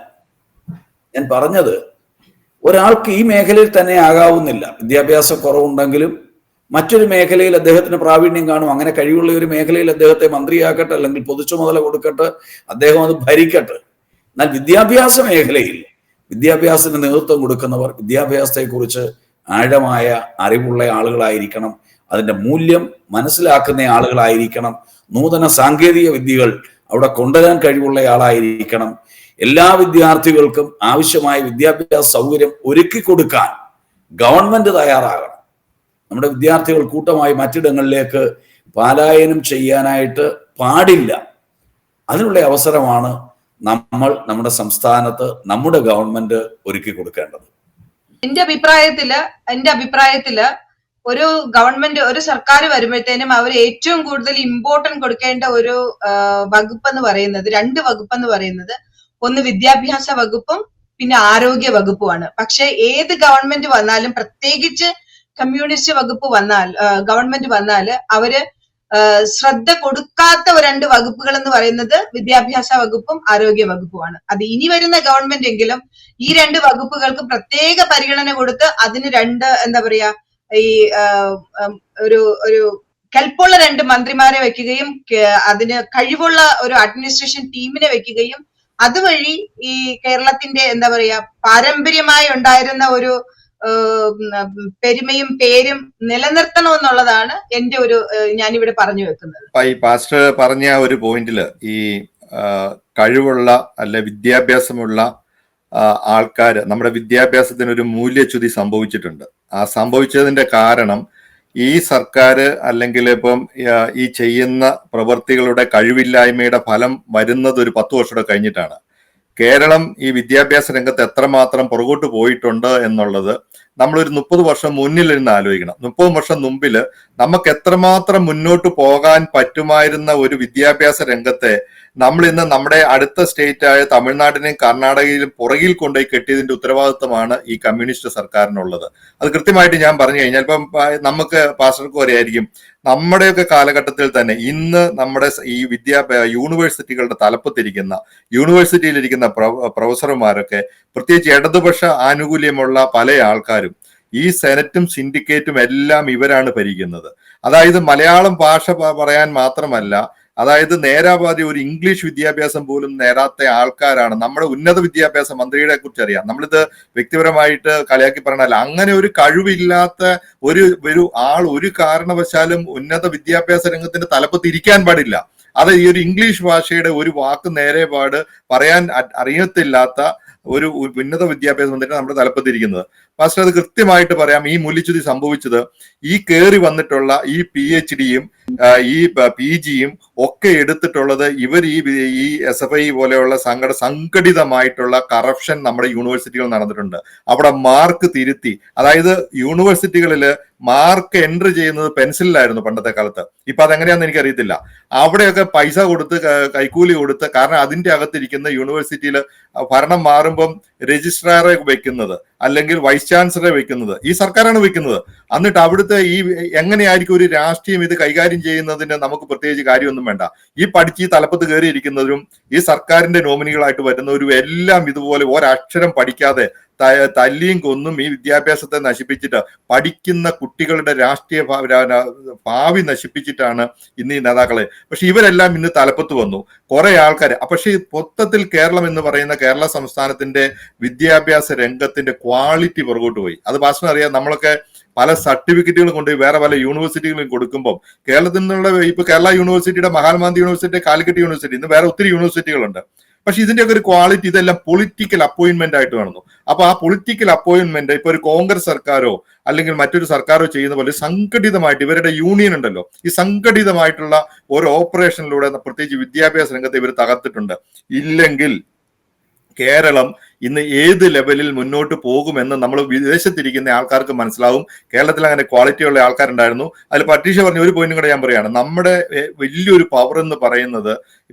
ഞാൻ പറഞ്ഞത്, ഒരാൾക്ക് ഈ മേഖലയിൽ തന്നെ ആകാവുന്നില്ല. വിദ്യാഭ്യാസ കുറവുണ്ടെങ്കിലും മറ്റൊരു മേഖലയിൽ അദ്ദേഹത്തിന് പ്രാവീണ്യം കാണും. അങ്ങനെ കഴിവുള്ള ഒരു മേഖലയിൽ അദ്ദേഹത്തെ മന്ത്രിയാക്കട്ടെ, അല്ലെങ്കിൽ പൊതുചുമതല കൊടുക്കട്ടെ, അദ്ദേഹം അത് ഭരിക്കട്ടെ. എന്നാൽ വിദ്യാഭ്യാസ മേഖലയിൽ വിദ്യാഭ്യാസത്തിന് നേതൃത്വം കൊടുക്കുന്നവർ വിദ്യാഭ്യാസത്തെക്കുറിച്ച് ആഴമായ അറിവുള്ള ആളുകളായിരിക്കണം, അതിൻ്റെ മൂല്യം മനസ്സിലാക്കുന്ന ആളുകളായിരിക്കണം, നൂതന സാങ്കേതിക വിദ്യകൾ അവിടെ കൊണ്ടുവരാൻ കഴിവുള്ള ആളായിരിക്കണം. എല്ലാ വിദ്യാർത്ഥികൾക്കും ആവശ്യമായ വിദ്യാഭ്യാസ സൗകര്യം ഒരുക്കി കൊടുക്കാൻ ഗവൺമെന്റ് തയ്യാറാകണം. നമ്മുടെ വിദ്യാർത്ഥികൾ കൂട്ടമായി മറ്റിടങ്ങളിലേക്ക് പലായനം ചെയ്യാനായിട്ട് പാടില്ല. അതിനുള്ള അവസരമാണ് നമ്മുടെ സംസ്ഥാനത്ത് നമ്മുടെ ഗവൺമെന്റ് ഒരുക്കി കൊടുക്കേണ്ടത്. എന്റെ അഭിപ്രായത്തില് ഒരു ഗവൺമെന്റ്, ഒരു സർക്കാർ വരുമ്പോഴത്തേനും അവർ ഏറ്റവും കൂടുതൽ ഇമ്പോർട്ടൻറ്റ് കൊടുക്കേണ്ട ഒരു വകുപ്പ് എന്ന് പറയുന്നത്, 2 വകുപ്പ് എന്ന് പറയുന്നത്, ഒന്ന് വിദ്യാഭ്യാസ വകുപ്പും പിന്നെ ആരോഗ്യ വകുപ്പുമാണ്. പക്ഷെ ഏത് ഗവൺമെന്റ് വന്നാലും, പ്രത്യേകിച്ച് കമ്മ്യൂണിസ്റ്റ് വകുപ്പ് ഗവൺമെന്റ് വന്നാല് അവര് ശ്രദ്ധ കൊടുക്കാത്ത 2 വകുപ്പുകൾ എന്ന് പറയുന്നത് വിദ്യാഭ്യാസ വകുപ്പും ആരോഗ്യ വകുപ്പുമാണ്. അത് ഇനി വരുന്ന ഗവൺമെന്റ് എങ്കിലും ഈ 2 വകുപ്പുകൾക്ക് പ്രത്യേക പരിഗണന കൊടുത്ത് അതിന് 2 എന്താ പറയാ, ഈ ഒരു കെൽപ്പുള്ള 2 മന്ത്രിമാരെ വെക്കുകയും അതിന് കഴിവുള്ള ഒരു അഡ്മിനിസ്ട്രേഷൻ ടീമിനെ വെക്കുകയും അതുവഴി ഈ കേരളത്തിന്റെ എന്താ പറയാ പാരമ്പര്യമായി ഉണ്ടായിരുന്ന ഒരു പെരുമയും പേരും നിലനിർത്തണമെന്നുള്ളതാണ് എന്റെ ഒരു ഞാനിവിടെ പറഞ്ഞു വെക്കുന്നത്. ഈ പാസ്റ്റർ പറഞ്ഞ ഒരു പോയിന്റില് ഈ കഴിവുള്ള അല്ലെ വിദ്യാഭ്യാസമുള്ള ആൾക്കാർ നമ്മുടെ വിദ്യാഭ്യാസത്തിന് ഒരു മൂല്യച്യുതി സംഭവിച്ചിട്ടുണ്ട്. ആ സംഭവിച്ചതിന്റെ കാരണം ഈ സർക്കാർ അല്ലെങ്കിൽ ഇപ്പം ഈ ചെയ്യുന്ന പ്രവൃത്തികളുടെ കഴിവില്ലായ്മയുടെ ഫലം വരുന്നത് ഒരു 10 വർഷം കഴിഞ്ഞിട്ടാണ്. കേരളം ഈ വിദ്യാഭ്യാസ രംഗത്ത് എത്രമാത്രം പുറകോട്ട് പോയിട്ടുണ്ട് എന്നുള്ളത് നമ്മളൊരു 30 വർഷം മുന്നിലിരുന്ന് ആലോചിക്കണം. 30 വർഷം മുമ്പില് നമുക്ക് എത്രമാത്രം മുന്നോട്ട് പോകാൻ പറ്റുമായിരുന്ന ഒരു വിദ്യാഭ്യാസ രംഗത്തെ നമ്മൾ ഇന്ന് നമ്മുടെ അടുത്ത സ്റ്റേറ്റ് ആയ തമിഴ്നാടിനെയും കർണാടകയിലും പുറകിൽ കൊണ്ടുപോയി കെട്ടിയതിന്റെ ഉത്തരവാദിത്തമാണ് ഈ കമ്മ്യൂണിസ്റ്റ് സർക്കാരിനുള്ളത്. അത് കൃത്യമായിട്ട് ഞാൻ പറഞ്ഞു കഴിഞ്ഞാൽ ഇപ്പം നമുക്ക് പാസ്റ്റർക്ക് അറിയായിരിക്കും, നമ്മുടെയൊക്കെ കാലഘട്ടത്തിൽ തന്നെ ഇന്ന് നമ്മുടെ ഈ യൂണിവേഴ്സിറ്റികളുടെ തലപ്പത്തിരിക്കുന്ന യൂണിവേഴ്സിറ്റിയിലിരിക്കുന്ന പ്രൊഫസർമാരൊക്കെ പ്രത്യേകിച്ച് ഇടതുപക്ഷ ആനുകൂല്യമുള്ള പല ആൾക്കാരും ഈ സെനറ്റും സിൻഡിക്കേറ്റും എല്ലാം ഇവരാണ് ഭരിക്കുന്നത്. അതായത് മലയാളം ഭാഷ പറയാൻ മാത്രമല്ല, അതായത് നേരാപാതി ഒരു ഇംഗ്ലീഷ് വിദ്യാഭ്യാസം പോലും നേരാത്ത ആൾക്കാരാണ്. നമ്മുടെ ഉന്നത വിദ്യാഭ്യാസ മന്ത്രിയെ കുറിച്ച് അറിയാം. നമ്മളിത് വ്യക്തിപരമായിട്ട് കളിയാക്കി പറഞ്ഞാൽ അങ്ങനെ ഒരു കഴിവില്ലാത്ത ഒരു ആൾ ഒരു കാരണവശാലും ഉന്നത വിദ്യാഭ്യാസ രംഗത്തിന്റെ തലപ്പത്തിരിക്കാൻ പാടില്ല. അത് ഈ ഒരു ഇംഗ്ലീഷ് ഭാഷയുടെ ഒരു വാക്ക് നേരെപാട് പറയാൻ അറിയത്തില്ലാത്ത ഒരു ഉന്നത വിദ്യാഭ്യാസ മന്ത്രി നമ്മുടെ തലപ്പത്തിരിക്കുന്നത്. മാസ്റ്റർ അത് കൃത്യമായിട്ട് പറയാം. ഈ മൂല്യച്യുതി സംഭവിച്ചത് ഈ കയറി വന്നിട്ടുള്ള ഈ PhDയും ഈ PGയും ഒക്കെ എടുത്തിട്ടുള്ളത് ഇവർ ഈ SFI പോലെയുള്ള സംഘടിതമായിട്ടുള്ള കറപ്ഷൻ നമ്മുടെ യൂണിവേഴ്സിറ്റികൾ നടന്നിട്ടുണ്ട്. അവിടെ മാർക്ക് തിരുത്തി, അതായത് യൂണിവേഴ്സിറ്റികളില് മാർക്ക് എൻട്രി ചെയ്യുന്നത് പെൻസിലായിരുന്നു പണ്ടത്തെ കാലത്ത്. ഇപ്പൊ അതെങ്ങനെയാന്ന് എനിക്കറിയത്തില്ല. അവിടെയൊക്കെ പൈസ കൊടുത്ത് കൈക്കൂലി കൊടുത്ത്, കാരണം അതിന്റെ അകത്തിരിക്കുന്ന യൂണിവേഴ്സിറ്റിയിൽ ഭരണം മാറുമ്പം രജിസ്ട്രാറെ വെക്കുന്നത് അല്ലെങ്കിൽ വൈസ് ചാൻസലറെ വെക്കുന്നത് ഈ സർക്കാരാണ് വെക്കുന്നത്. എന്നിട്ട് അവിടുത്തെ ഈ എങ്ങനെയായിരിക്കും ഒരു രാഷ്ട്രീയം ഇത് കൈകാര്യം ചെയ്യുന്നതിന് നമുക്ക് പ്രത്യേകിച്ച് കാര്യമൊന്നും വേണ്ട. ഈ പഠിച്ച് ഈ തലപ്പത്ത് കയറിയിരിക്കുന്നവരും ഈ സർക്കാരിന്റെ നോമിനികളായിട്ട് വരുന്നവരും എല്ലാം ഇതുപോലെ ഒരക്ഷരം പഠിക്കാതെ തല്ലിയും കൊന്നും ഈ വിദ്യാഭ്യാസത്തെ നശിപ്പിച്ചിട്ട് പഠിക്കുന്ന കുട്ടികളുടെ രാഷ്ട്രീയ ഭാവി നശിപ്പിച്ചിട്ടാണ് ഇന്ന് ഈ നേതാക്കളെ. പക്ഷെ ഇവരെല്ലാം ഇന്ന് തലപ്പത്ത് വന്നു കുറെ ആൾക്കാർ. പക്ഷെ മൊത്തത്തിൽ കേരളം എന്ന് പറയുന്ന കേരള സംസ്ഥാനത്തിന്റെ വിദ്യാഭ്യാസ രംഗത്തിന്റെ ക്വാളിറ്റി പുറകോട്ട് പോയി. അത് ഭാഷണം അറിയാം. നമ്മളൊക്കെ പല സർട്ടിഫിക്കറ്റുകൾ കൊണ്ട് വേറെ പല യൂണിവേഴ്സിറ്റികളും കൊടുക്കുമ്പോൾ കേരളത്തിൽ നിന്നുള്ള ഇപ്പൊ കേരള യൂണിവേഴ്സിറ്റിയുടെ, മഹാത്മാഗാന്ധി യൂണിവേഴ്സിറ്റി, കാലിക്കറ്റ് യൂണിവേഴ്സിറ്റി, ഇന്ന് വേറെ ഒത്തിരി യൂണിവേഴ്സിറ്റികളുണ്ട്. പക്ഷെ ഇതിന്റെയൊക്കെ ഒരു ക്വാളിറ്റി ഇതെല്ലാം പൊളിറ്റിക്കൽ അപ്പോയിന്റ്മെന്റ് ആയിട്ട് കാണുന്നു. അപ്പൊ ആ പൊളിറ്റിക്കൽ അപ്പോയിന്റ്മെന്റ് ഇപ്പൊ ഒരു കോൺഗ്രസ് സർക്കാരോ അല്ലെങ്കിൽ മറ്റൊരു സർക്കാരോ ചെയ്യുന്ന പോലെ സംഘടിതമായിട്ട് ഇവരുടെ യൂണിയൻ ഉണ്ടല്ലോ, ഈ സംഘടിതമായിട്ടുള്ള ഒരു ഓപ്പറേഷനിലൂടെ പ്രത്യേകിച്ച് വിദ്യാഭ്യാസ രംഗത്തെ ഇവർ തകർത്തിട്ടുണ്ട്. ഇല്ലെങ്കിൽ കേരളം ഇന്ന് ഏത് ലെവലിൽ മുന്നോട്ട് പോകുമെന്ന് നമ്മൾ വിദേശത്തിരിക്കുന്ന ആൾക്കാർക്ക് മനസ്സിലാവും. കേരളത്തിൽ അങ്ങനെ ക്വാളിറ്റിയുള്ള ആൾക്കാരുണ്ടായിരുന്നു. അതിൽ പട്ടീഷ പറഞ്ഞ ഒരു പോയിന്റും കൂടെ ഞാൻ പറയുകയാണ്. നമ്മുടെ വലിയൊരു പവർ എന്ന് പറയുന്നത്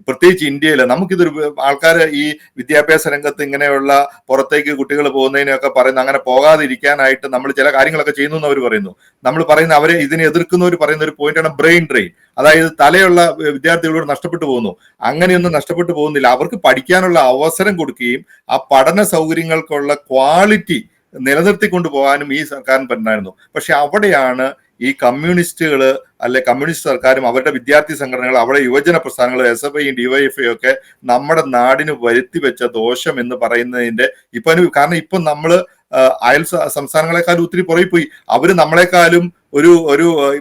പ്രത്യേകിച്ച് ഇന്ത്യയിൽ നമുക്കിതൊരു ആൾക്കാർ ഈ വിദ്യാഭ്യാസ രംഗത്ത് ഇങ്ങനെയുള്ള പുറത്തേക്ക് കുട്ടികൾ പോകുന്നതിനൊക്കെ പറയുന്നു, അങ്ങനെ പോകാതിരിക്കാനായിട്ട് നമ്മൾ ചില കാര്യങ്ങളൊക്കെ ചെയ്യുന്നു എന്ന് അവർ പറയുന്നു. നമ്മൾ പറയുന്ന അവരെ ഇതിനെ എതിർക്കുന്നവർ പറയുന്ന ഒരു പോയിന്റാണ് ബ്രെയിൻ ഡ്രെയിൻ. അതായത് തലയുള്ള വിദ്യാർത്ഥികളോട് നഷ്ടപ്പെട്ടു പോകുന്നു. അങ്ങനെയൊന്നും നഷ്ടപ്പെട്ടു പോകുന്നില്ല. അവർക്ക് പഠിക്കാനുള്ള അവസരം കൊടുക്കുകയും ആ പഠന സൗകര്യങ്ങൾക്കുള്ള ക്വാളിറ്റി നിലനിർത്തിക്കൊണ്ടു പോകാനും ഈ സർക്കാരിന് പറ്റുമായിരുന്നു. പക്ഷെ അവിടെയാണ് ഈ കമ്മ്യൂണിസ്റ്റുകള് അല്ലെ കമ്മ്യൂണിസ്റ്റ് സർക്കാരും അവരുടെ വിദ്യാർത്ഥി സംഘടനകൾ, അവിടെ യുവജന പ്രസ്ഥാനങ്ങൾ, SFIയും DYFI ഒക്കെ നമ്മുടെ നാടിന് വരുത്തി വെച്ച ദോഷം എന്ന് പറയുന്നതിന്റെ കാരണം ഇപ്പൊ നമ്മള് അയൽ സംസ്ഥാനങ്ങളെക്കാളും ഒത്തിരി പുറകെ പോയി. അവര് നമ്മളെക്കാളും ഒരു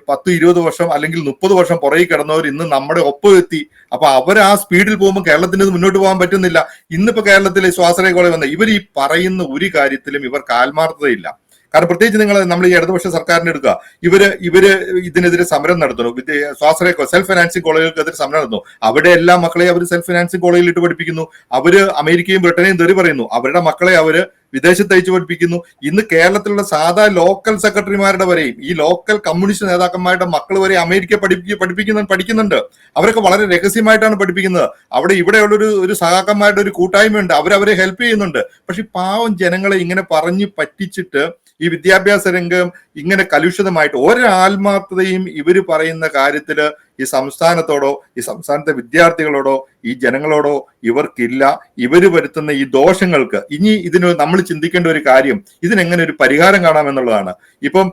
10-20 വർഷം അല്ലെങ്കിൽ 30 വർഷം പുറകെ കിടന്നവർ ഇന്ന് നമ്മുടെ ഒപ്പം എത്തി. അപ്പൊ അവർ ആ സ്പീഡിൽ പോകുമ്പോൾ കേരളത്തിന് മുന്നോട്ട് പോകാൻ പറ്റുന്നില്ല. ഇന്നിപ്പോ കേരളത്തിലെ സ്വാശ്രയ കോളേജ് വന്ന ഇവർ ഈ പറയുന്ന ഒരു കാര്യത്തിലും ഇവർക്ക് ആത്മാർത്ഥതയില്ല. കാരണം പ്രത്യേകിച്ച് നമ്മൾ ഈ ഇടതുപക്ഷ സർക്കാരിനെ എടുക്കുക, ഇവര് ഇതിനെതിരെ സമരം നടത്തുന്നു. സ്വാശ്രയ സെൽഫ് ഫിനാൻസിങ് കോളേജുകൾക്കെതിരെ സമരം നടത്തുന്നു. അവിടെ എല്ലാ മക്കളെയും അവർ സെൽഫ് ഫിനാൻസിങ് കോളേജിൽ ഇട്ട് പഠിപ്പിക്കുന്നു. അവര് അമേരിക്കയും ബ്രിട്ടനെയും തെറി പറയുന്നു. അവരുടെ മക്കളെ അവര് വിദേശത്ത് അയച്ചു പഠിപ്പിക്കുന്നു. ഇന്ന് കേരളത്തിലുള്ള സാധാ ലോക്കൽ സെക്രട്ടറിമാരുടെ വരെയും ഈ ലോക്കൽ കമ്മ്യൂണിസ്റ്റ് നേതാക്കന്മാരുടെ മക്കൾ വരെ അമേരിക്ക പഠിക്കുന്നുണ്ട്. അവരൊക്കെ വളരെ രഹസ്യമായിട്ടാണ് പഠിപ്പിക്കുന്നത്. അവിടെ ഇവിടെയുള്ള ഒരു സഹാക്കന്മാരുടെ ഒരു കൂട്ടായ്മയുണ്ട്. അവരെ ഹെൽപ്പ് ചെയ്യുന്നുണ്ട്. പക്ഷെ പാവം ജനങ്ങളെ ഇങ്ങനെ പറഞ്ഞു പറ്റിച്ചിട്ട് ഈ വിദ്യാഭ്യാസ രംഗം ഇങ്ങനെ കലുഷിതമായിട്ട് ഒരാത്മാർത്ഥതയും ഇവര് പറയുന്ന കാര്യത്തില് ഈ സംസ്ഥാനത്തോടോ ഈ സംസ്ഥാനത്തെ വിദ്യാർത്ഥികളോടോ ഈ ജനങ്ങളോടോ ഇവർക്കില്ല. ഇവര് വരുത്തുന്ന ഈ ദോഷങ്ങൾക്ക് ഇനി ഇതിന് നമ്മൾ ചിന്തിക്കേണ്ട ഒരു കാര്യം, ഇതിനെങ്ങനെ ഒരു പരിഹാരം കാണാമെന്നുള്ളതാണ്. ഇപ്പം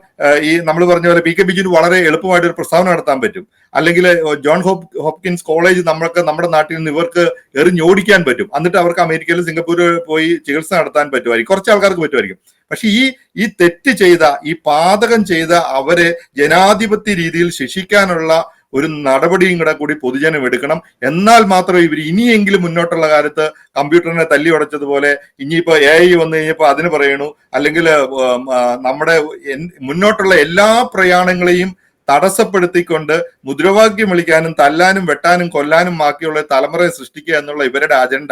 ഈ നമ്മൾ പറഞ്ഞ പോലെ PK ബിജുവിന് വളരെ എളുപ്പമായിട്ട് ഒരു പ്രസ്താവന നടത്താൻ പറ്റും. അല്ലെങ്കിൽ ജോൺ ഹോപ്കിൻസ് കോളേജ് നമ്മുടെ നാട്ടിൽ നിന്ന് ഇവർക്ക് എറിഞ്ഞോടിക്കാൻ പറ്റും. എന്നിട്ട് അവർക്ക് അമേരിക്കയിൽ സിംഗപ്പൂരിൽ പോയി ചികിത്സ നടത്താൻ പറ്റുമായിരിക്കും, കുറച്ച് ആൾക്കാർക്ക് പറ്റുമായിരിക്കും. പക്ഷെ ഈ തെറ്റ് ചെയ്ത ഈ പാതകം ചെയ്ത അവരെ ജനാധിപത്യ രീതിയിൽ ശിക്ഷിക്കാനുള്ള ഒരു നടപടിയും കൂടി പൊതുജനം എടുക്കണം. എന്നാൽ മാത്രമേ ഇവർ ഇനിയെങ്കിലും മുന്നോട്ടുള്ള കാലത്ത് കമ്പ്യൂട്ടറിനെ തല്ലി ഉടച്ചതുപോലെ ഇനിയിപ്പോ AI വന്നു കഴിഞ്ഞപ്പോ അതിന് പറയണു, അല്ലെങ്കിൽ നമ്മുടെ മുന്നോട്ടുള്ള എല്ലാ പ്രയാണങ്ങളെയും തടസ്സപ്പെടുത്തിക്കൊണ്ട് മുദ്രാവാക്യം വിളിക്കാനും തല്ലാനും വെട്ടാനും കൊല്ലാനും ബാക്കിയുള്ള തലമുറയെ സൃഷ്ടിക്കുക എന്നുള്ള ഇവരുടെ അജണ്ട,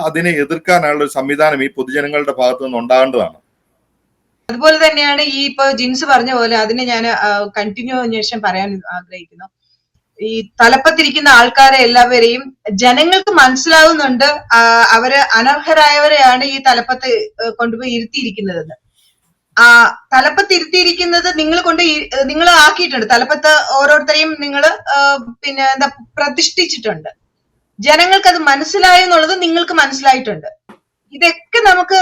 അതിനെ എതിർക്കാനുള്ള ഒരു സംവിധാനം ഈ പൊതുജനങ്ങളുടെ ഭാഗത്തു നിന്ന് ഉണ്ടാകേണ്ടതാണ്. അതുപോലെ തന്നെയാണ് ഈ ഇപ്പൊ ജിൻസ് പറഞ്ഞ പോലെ അതിനെ ഞാൻ കണ്ടിന്യൂഷൻ പറയാൻ ആഗ്രഹിക്കുന്നു. ഈ തലപ്പത്തിരിക്കുന്ന ആൾക്കാരെ എല്ലാവരെയും ജനങ്ങൾക്ക് മനസ്സിലാവുന്നുണ്ട് അവര് അനർഹരായവരെയാണ് ഈ തലപ്പത്ത് കൊണ്ടുപോയി ഇരുത്തിയിരിക്കുന്നതെന്ന്. തലപ്പത്തിരുത്തിയിരിക്കുന്നത് നിങ്ങൾ ആക്കിയിട്ടുണ്ട്. തലപ്പത്ത് ഓരോരുത്തരെയും നിങ്ങൾ പിന്നെ എന്താ പ്രതിഷ്ഠിച്ചിട്ടുണ്ട്. ജനങ്ങൾക്ക് അത് മനസ്സിലായി എന്നുള്ളത് നിങ്ങൾക്ക് മനസ്സിലായിട്ടുണ്ട്. ഇതൊക്കെ നമുക്ക്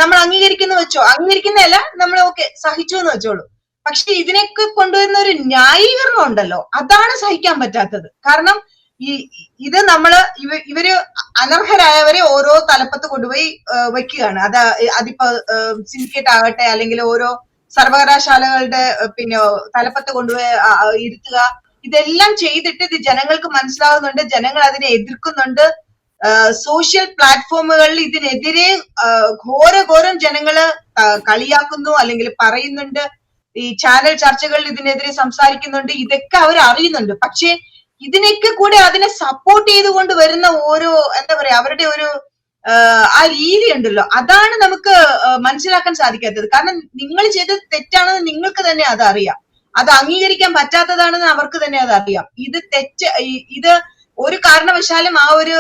നമ്മൾ അംഗീകരിക്കുന്ന വെച്ചോ, അംഗീകരിക്കുന്നതല്ല, നമ്മൾ ഓക്കെ സഹിച്ചു എന്ന് വെച്ചോളൂ. പക്ഷെ ഇതിനൊക്കെ കൊണ്ടുവരുന്ന ഒരു ന്യായീകരണം ഉണ്ടല്ലോ, അതാണ് സഹിക്കാൻ പറ്റാത്തത്. കാരണം ഇത് ഇവര് അനർഹരായവരെ ഓരോ തലപ്പത്ത് കൊണ്ടുപോയി വെക്കുകയാണ്. അതിപ്പോ സിൻഡിക്കേറ്റ് ആകട്ടെ, അല്ലെങ്കിൽ ഓരോ സർവകലാശാലകളുടെ പിന്നെ തലപ്പത്ത് കൊണ്ടുപോയി ഇരുത്തുക. ഇതെല്ലാം ചെയ്തിട്ട് ഇത് ജനങ്ങൾക്ക് മനസ്സിലാവുന്നുണ്ട്, ജനങ്ങൾ അതിനെ എതിർക്കുന്നുണ്ട്. സോഷ്യൽ പ്ലാറ്റ്ഫോമുകളിൽ ഇതിനെതിരെ ഘോരം ജനങ്ങള് കളിയാക്കുന്നു അല്ലെങ്കിൽ പറയുന്നുണ്ട്. ഈ ചാനൽ ചർച്ചകളിൽ ഇതിനെതിരെ സംസാരിക്കുന്നുണ്ട്. ഇതൊക്കെ അവർ അറിയുന്നുണ്ട്. പക്ഷെ ഇതിനൊക്കെ കൂടെ അതിനെ സപ്പോർട്ട് ചെയ്തുകൊണ്ട് വരുന്ന ഓരോ എന്താ പറയാ അവരുടെ ഒരു ആ രീതി ഉണ്ടല്ലോ, അതാണ് നമുക്ക് മനസ്സിലാക്കാൻ സാധിക്കാത്തത്. കാരണം നിങ്ങൾ ചെയ്തത് തെറ്റാണെന്ന് നിങ്ങൾക്ക് തന്നെ അത് അറിയാം, അത് അംഗീകരിക്കാൻ പറ്റാത്തതാണെന്ന് അവർക്ക് തന്നെ അത് അറിയാം. ഇത് ഒരു കാരണവശാലും ആ ഒരു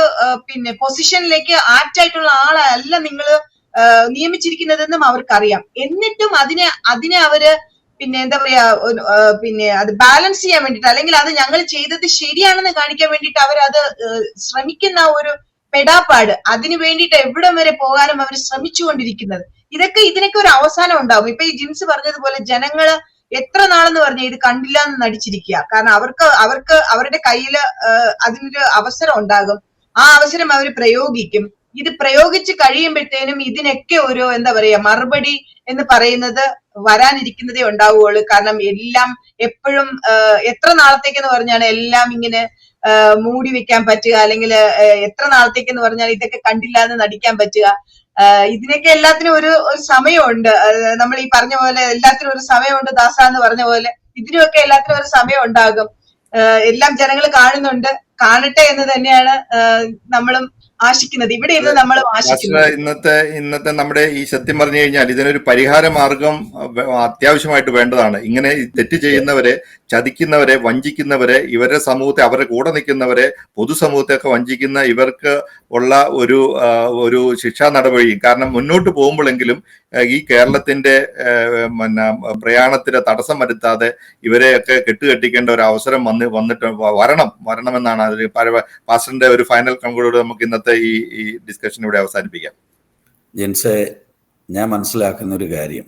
പിന്നെ പൊസിഷനിലേക്ക് ആപ്റ്റ് ആയിട്ടുള്ള ആളല്ല നിങ്ങൾ നിയമിച്ചിരിക്കുന്നതെന്നും അവർക്കറിയാം. എന്നിട്ടും അതിനെ അവര് പിന്നെ എന്താ പറയാ പിന്നെ അത് ബാലൻസ് ചെയ്യാൻ വേണ്ടിട്ട്, അല്ലെങ്കിൽ അത് ഞങ്ങൾ ചെയ്തത് ശരിയാണെന്ന് കാണിക്കാൻ വേണ്ടിട്ട് അവരത് ശ്രമിക്കുന്ന ഒരു പെടാപ്പാട്, അതിനു വേണ്ടിയിട്ട് എവിടം വരെ പോകാനും അവർ ശ്രമിച്ചുകൊണ്ടിരിക്കുന്നത്. ഇതിനൊക്കെ ഒരു അവസാനം ഉണ്ടാവും. ഇപ്പൊ ഈ ജിൻസ് പറഞ്ഞതുപോലെ ജനങ്ങള് എത്ര നാളെന്ന് പറഞ്ഞാൽ ഇത് കണ്ടില്ല എന്ന് നടിച്ചിരിക്കുക. കാരണം അവർക്ക് അവരുടെ കയ്യിൽ അതിനൊരു അവസരം ഉണ്ടാകും, ആ അവസരം അവർ പ്രയോഗിക്കും. ഇത് പ്രയോഗിച്ച് കഴിയുമ്പോഴത്തേനും ഇതിനൊക്കെ ഒരു എന്താ പറയാ മറുപടി എന്ന് പറയുന്നത് വരാനിരിക്കുന്നതേ ഉണ്ടാവുകയുള്ളൂ. കാരണം എല്ലാം എപ്പോഴും എത്ര നാളത്തേക്കെന്ന് പറഞ്ഞാണ് എല്ലാം ഇങ്ങനെ മൂടി വെക്കാൻ പറ്റുക, അല്ലെങ്കിൽ എത്ര നാളത്തേക്കെന്ന് പറഞ്ഞാൽ ഇതൊക്കെ കണ്ടില്ല എന്ന് നടിക്കാൻ പറ്റുക. ഇതിനൊക്കെ എല്ലാത്തിനും ഒരു സമയമുണ്ട്. നമ്മൾ ഈ പറഞ്ഞ പോലെ എല്ലാത്തിനും ഒരു സമയമുണ്ട് ദാസ എന്ന് പറഞ്ഞ പോലെ ഇതിനുമൊക്കെ എല്ലാത്തിനും ഒരു സമയം ഉണ്ടാകും. എല്ലാം ജനങ്ങൾ കാണുന്നുണ്ട്, കാണട്ടെ എന്ന് തന്നെയാണ് നമ്മളും ആശിക്കുന്നത്. ഇവിടെ ഇരുന്ന് നമ്മൾ ആശിക്കുന്നത്. ഇന്നത്തെ നമ്മുടെ ഈ സത്യം പറഞ്ഞു കഴിഞ്ഞാൽ ഇതിനൊരു പരിഹാര മാർഗം അത്യാവശ്യമായിട്ട് വേണ്ടതാണ്. ഇങ്ങനെ തെറ്റ് ചെയ്യുന്നവരെ, ചതിക്കുന്നവരെ, വഞ്ചിക്കുന്നവരെ, ഇവരുടെ സമൂഹത്തെ, അവരുടെ കൂടെ നിൽക്കുന്നവരെ, പൊതുസമൂഹത്തെയൊക്കെ വഞ്ചിക്കുന്ന ഇവർക്ക് ഉള്ള ഒരു ശിക്ഷാ നടപടി. കാരണം മുന്നോട്ട് പോകുമ്പോഴെങ്കിലും ഈ കേരളത്തിന്റെ പ്രയാണത്തിന് തടസ്സം വരുത്താതെ ഇവരെയൊക്കെ കെട്ടുകെട്ടിക്കേണ്ട ഒരു അവസരം വന്നിട്ട് വരണമെന്നാണ് അതിൽ പാസ്റ്ററിന്റെ ഒരു ഫൈനൽ കൺക്ലൂഡ് നമുക്ക് ഇന്നത്തെ ഈ ഡിസ്കഷൻ ഇവിടെ അവസാനിപ്പിക്കാം. ജെൻസെ, ഞാൻ മനസ്സിലാക്കുന്ന ഒരു കാര്യം,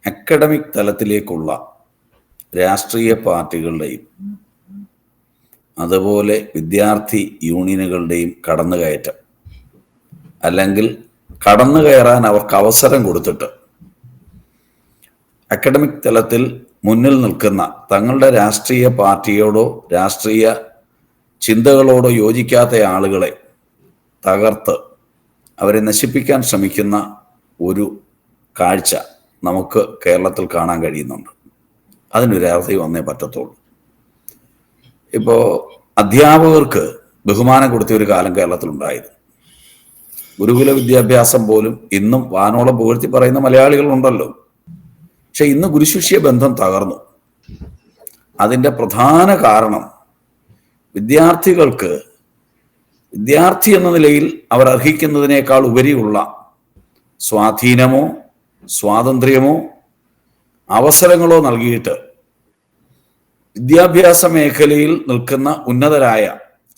അക്കാഡമിക് തലത്തിലേക്കുള്ള രാഷ്ട്രീയ പാർട്ടികളുടെയും അതുപോലെ വിദ്യാർത്ഥി യൂണിയനുകളുടെയും കടന്നുകയറ്റം, അല്ലെങ്കിൽ കടന്നു കയറാൻ അവർക്ക് അവസരം കൊടുത്തിട്ട് അക്കാഡമിക് തലത്തിൽ മുന്നിൽ നിൽക്കുന്ന തങ്ങളുടെ രാഷ്ട്രീയ പാർട്ടിയോടോ രാഷ്ട്രീയ ചിന്തകളോടോ യോജിക്കാത്ത ആളുകളെ തകർത്ത് അവരെ നശിപ്പിക്കാൻ ശ്രമിക്കുന്ന ഒരു കാഴ്ച നമുക്ക് കേരളത്തിൽ കാണാൻ കഴിയുന്നുണ്ട്. അതിനൊരവധി വന്നേ പറ്റത്തുള്ളൂ. ഇപ്പോൾ അധ്യാപകർക്ക് ബഹുമാനം കൊടുത്ത ഒരു കാലം കേരളത്തിലുണ്ടായിരുന്നു. ഗുരുകുല വിദ്യാഭ്യാസം പോലും ഇന്നും വാനോളം പുകഴ്ത്തി പറയുന്ന മലയാളികളുണ്ടല്ലോ. പക്ഷെ ഇന്ന് ഗുരുശിഷ്യ ബന്ധം തകർന്നു. അതിൻ്റെ പ്രധാന കാരണം വിദ്യാർത്ഥികൾക്ക് വിദ്യാർത്ഥി എന്ന നിലയിൽ അവർ അർഹിക്കുന്നതിനേക്കാൾ ഉപരിയുള്ള സ്വാധീനമോ സ്വാതന്ത്ര്യമോ അവസരങ്ങളോ നൽകിയിട്ട് വിദ്യാഭ്യാസ മേഖലയിൽ നിൽക്കുന്ന ഉന്നതരായ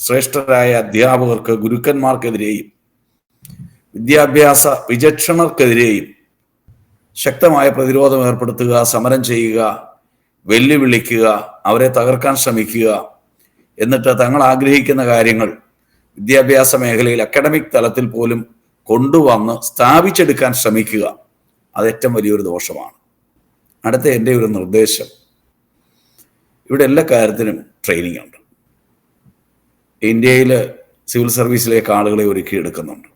ശ്രേഷ്ഠരായ അധ്യാപകർക്ക്, ഗുരുക്കന്മാർക്കെതിരെയും വിദ്യാഭ്യാസ വിചക്ഷണർക്കെതിരെയും ശക്തമായ പ്രതിരോധം ഏർപ്പെടുത്തുക, സമരം ചെയ്യുക, വെല്ലുവിളിക്കുക, അവരെ തകർക്കാൻ ശ്രമിക്കുക, എന്നിട്ട് തങ്ങൾ ആഗ്രഹിക്കുന്ന കാര്യങ്ങൾ വിദ്യാഭ്യാസ മേഖലയിൽ അക്കാഡമിക് തലത്തിൽ പോലും കൊണ്ടുവന്ന് സ്ഥാപിച്ചെടുക്കാൻ ശ്രമിക്കുക, അത് ഏറ്റവും വലിയൊരു ദോഷമാണ്. അടുത്ത എൻ്റെ ഒരു നിർദ്ദേശം, ഇവിടെ എല്ലാ കാര്യത്തിനും ട്രെയിനിങ് ഉണ്ട്. ഇന്ത്യയിൽ സിവിൽ സർവീസിലേക്ക് ആളുകളെ ഒരുക്കിയെടുക്കുന്നുണ്ട്.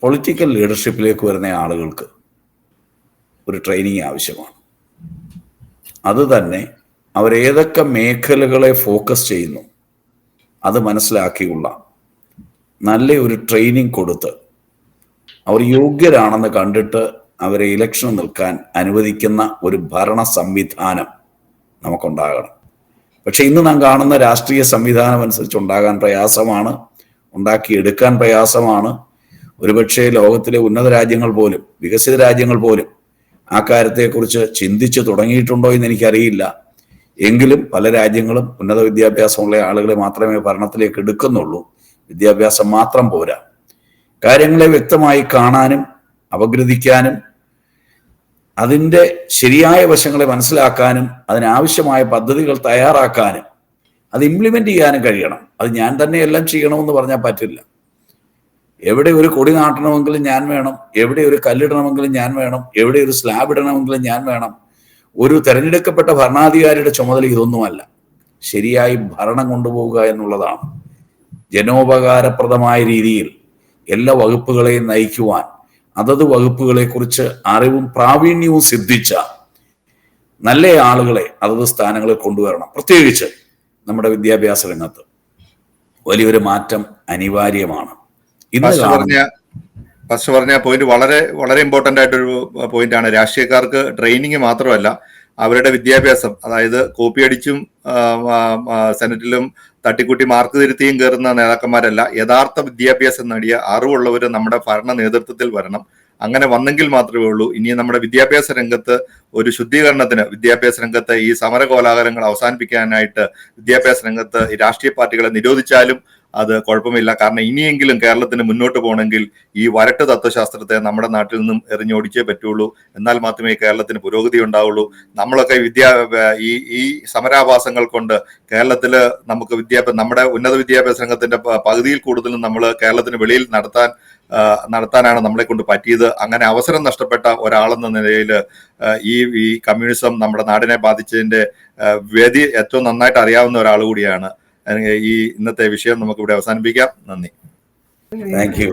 പൊളിറ്റിക്കൽ ലീഡർഷിപ്പിലേക്ക് വരുന്ന ആളുകൾക്ക് ഒരു ട്രെയിനിങ് ആവശ്യമാണ്. അത് തന്നെ അവരേതൊക്കെ മേഖലകളെ ഫോക്കസ് ചെയ്യുന്നു അത് മനസ്സിലാക്കിയുള്ള നല്ല ഒരു ട്രെയിനിങ് കൊടുത്ത് അവർ യോഗ്യരാണെന്ന് കണ്ടിട്ട് അവരെ ഇലക്ഷന് നിൽക്കാൻ അനുവദിക്കുന്ന ഒരു ഭരണ സംവിധാനം നമുക്കുണ്ടാകണം. പക്ഷെ ഇന്ന് നാം കാണുന്ന രാഷ്ട്രീയ സംവിധാനം അനുസരിച്ച് ഉണ്ടാകാൻ പ്രയാസമാണ്, ഉണ്ടാക്കിയെടുക്കാൻ പ്രയാസമാണ്. ഒരുപക്ഷെ ലോകത്തിലെ ഉന്നത രാജ്യങ്ങൾ പോലും, വികസിത രാജ്യങ്ങൾ പോലും ആ കാര്യത്തെക്കുറിച്ച് ചിന്തിച്ചു തുടങ്ങിയിട്ടുണ്ടോ എന്ന് എനിക്കറിയില്ല. എങ്കിലും പല രാജ്യങ്ങളും ഉന്നത വിദ്യാഭ്യാസമുള്ള ആളുകളെ മാത്രമേ ഭരണത്തിലേക്ക് എടുക്കുന്നുള്ളൂ. വിദ്യാഭ്യാസം മാത്രം പോരാ, കാര്യങ്ങളെ വ്യക്തമായി കാണാനും അപഗ്രഥിക്കാനും അതിൻ്റെ ശരിയായ വശങ്ങളെ മനസ്സിലാക്കാനും അതിനാവശ്യമായ പദ്ധതികൾ തയ്യാറാക്കാനും അത് ഇംപ്ലിമെന്റ് ചെയ്യാനും കഴിയണം. അത് ഞാൻ തന്നെ എല്ലാം ചെയ്യണമെന്ന് പറഞ്ഞാൽ പറ്റില്ല. എവിടെ ഒരു കൊടി നാട്ടണമെങ്കിലും ഞാൻ വേണം, എവിടെ ഒരു കല്ലിടണമെങ്കിലും ഞാൻ വേണം, എവിടെ ഒരു സ്ലാബ് ഇടണമെങ്കിലും ഞാൻ വേണം. ഒരു തെരഞ്ഞെടുക്കപ്പെട്ട ഭരണാധികാരിയുടെ ചുമതല ഇതൊന്നുമല്ല. ശരിയായി ഭരണം കൊണ്ടുപോവുക എന്നുള്ളതാണ്. ജനോപകാരപ്രദമായ രീതിയിൽ എല്ലാ വകുപ്പുകളെയും നയിക്കുവാൻ അതത് വകുപ്പുകളെ കുറിച്ച് അറിവും പ്രാവീണ്യവും സിദ്ധിച്ച നല്ല ആളുകളെ അതത് സ്ഥാനങ്ങളിൽ കൊണ്ടുവരണം. പ്രത്യേകിച്ച് നമ്മുടെ വിദ്യാഭ്യാസ രംഗത്ത് വലിയൊരു മാറ്റം അനിവാര്യമാണ്. ഫസ്റ്റ് പറഞ്ഞ പോയിന്റ് വളരെ വളരെ ഇമ്പോർട്ടന്റ് ആയിട്ടൊരു പോയിന്റ് ആണ്. രാഷ്ട്രീയക്കാർക്ക് ട്രെയിനിങ് മാത്രമല്ല, അവരുടെ വിദ്യാഭ്യാസം, അതായത് കോപ്പിയടിച്ചും സെനറ്റിലും തട്ടിക്കൂട്ടി മാർക്ക് തിരുത്തിയും കയറുന്ന നേതാക്കന്മാരല്ല, യഥാർത്ഥ വിദ്യാഭ്യാസം നേടിയ അറിവുള്ളവർ നമ്മുടെ ഭരണ നേതൃത്വത്തിൽ വരണം. അങ്ങനെ വന്നെങ്കിൽ മാത്രമേ ഉള്ളൂ ഇനി നമ്മുടെ വിദ്യാഭ്യാസ രംഗത്ത് ഒരു ശുദ്ധീകരണത്തിന്, വിദ്യാഭ്യാസ രംഗത്ത് ഈ സമര കോലാഹലങ്ങൾ അവസാനിപ്പിക്കാനായിട്ട് വിദ്യാഭ്യാസ രംഗത്ത് ഈ രാഷ്ട്രീയ പാർട്ടികളെ നിരോധിച്ചാലും അത് കുഴപ്പമില്ല. കാരണം ഇനിയെങ്കിലും കേരളത്തിന് മുന്നോട്ട് പോകണമെങ്കിൽ ഈ വരട്ട് തത്വശാസ്ത്രത്തെ നമ്മുടെ നാട്ടിൽ നിന്നും എറിഞ്ഞോടിച്ചേ പറ്റുള്ളൂ. എന്നാൽ മാത്രമേ കേരളത്തിന് പുരോഗതി ഉണ്ടാവുള്ളൂ. നമ്മളൊക്കെ ഈ സമരാഭാസങ്ങൾ കൊണ്ട് കേരളത്തിൽ നമുക്ക് നമ്മുടെ ഉന്നത വിദ്യാഭ്യാസ രംഗത്തിന്റെ പകുതിയിൽ കൂടുതലും നമ്മൾ കേരളത്തിന് വെളിയിൽ നടത്താനാണ് നമ്മളെ കൊണ്ട് പറ്റിയത്. അങ്ങനെ അവസരം നഷ്ടപ്പെട്ട ഒരാളെന്ന നിലയിൽ ഈ കമ്മ്യൂണിസം നമ്മുടെ നാടിനെ ബാധിച്ചതിന്റെ വ്യതി ഏറ്റവും നന്നായിട്ട് അറിയാവുന്ന ഒരാൾ കൂടിയാണ്. ഈ ഇന്നത്തെ വിഷയം നമുക്ക് ഇവിടെ അവസാനിപ്പിക്കാം. നന്ദി. Thank you.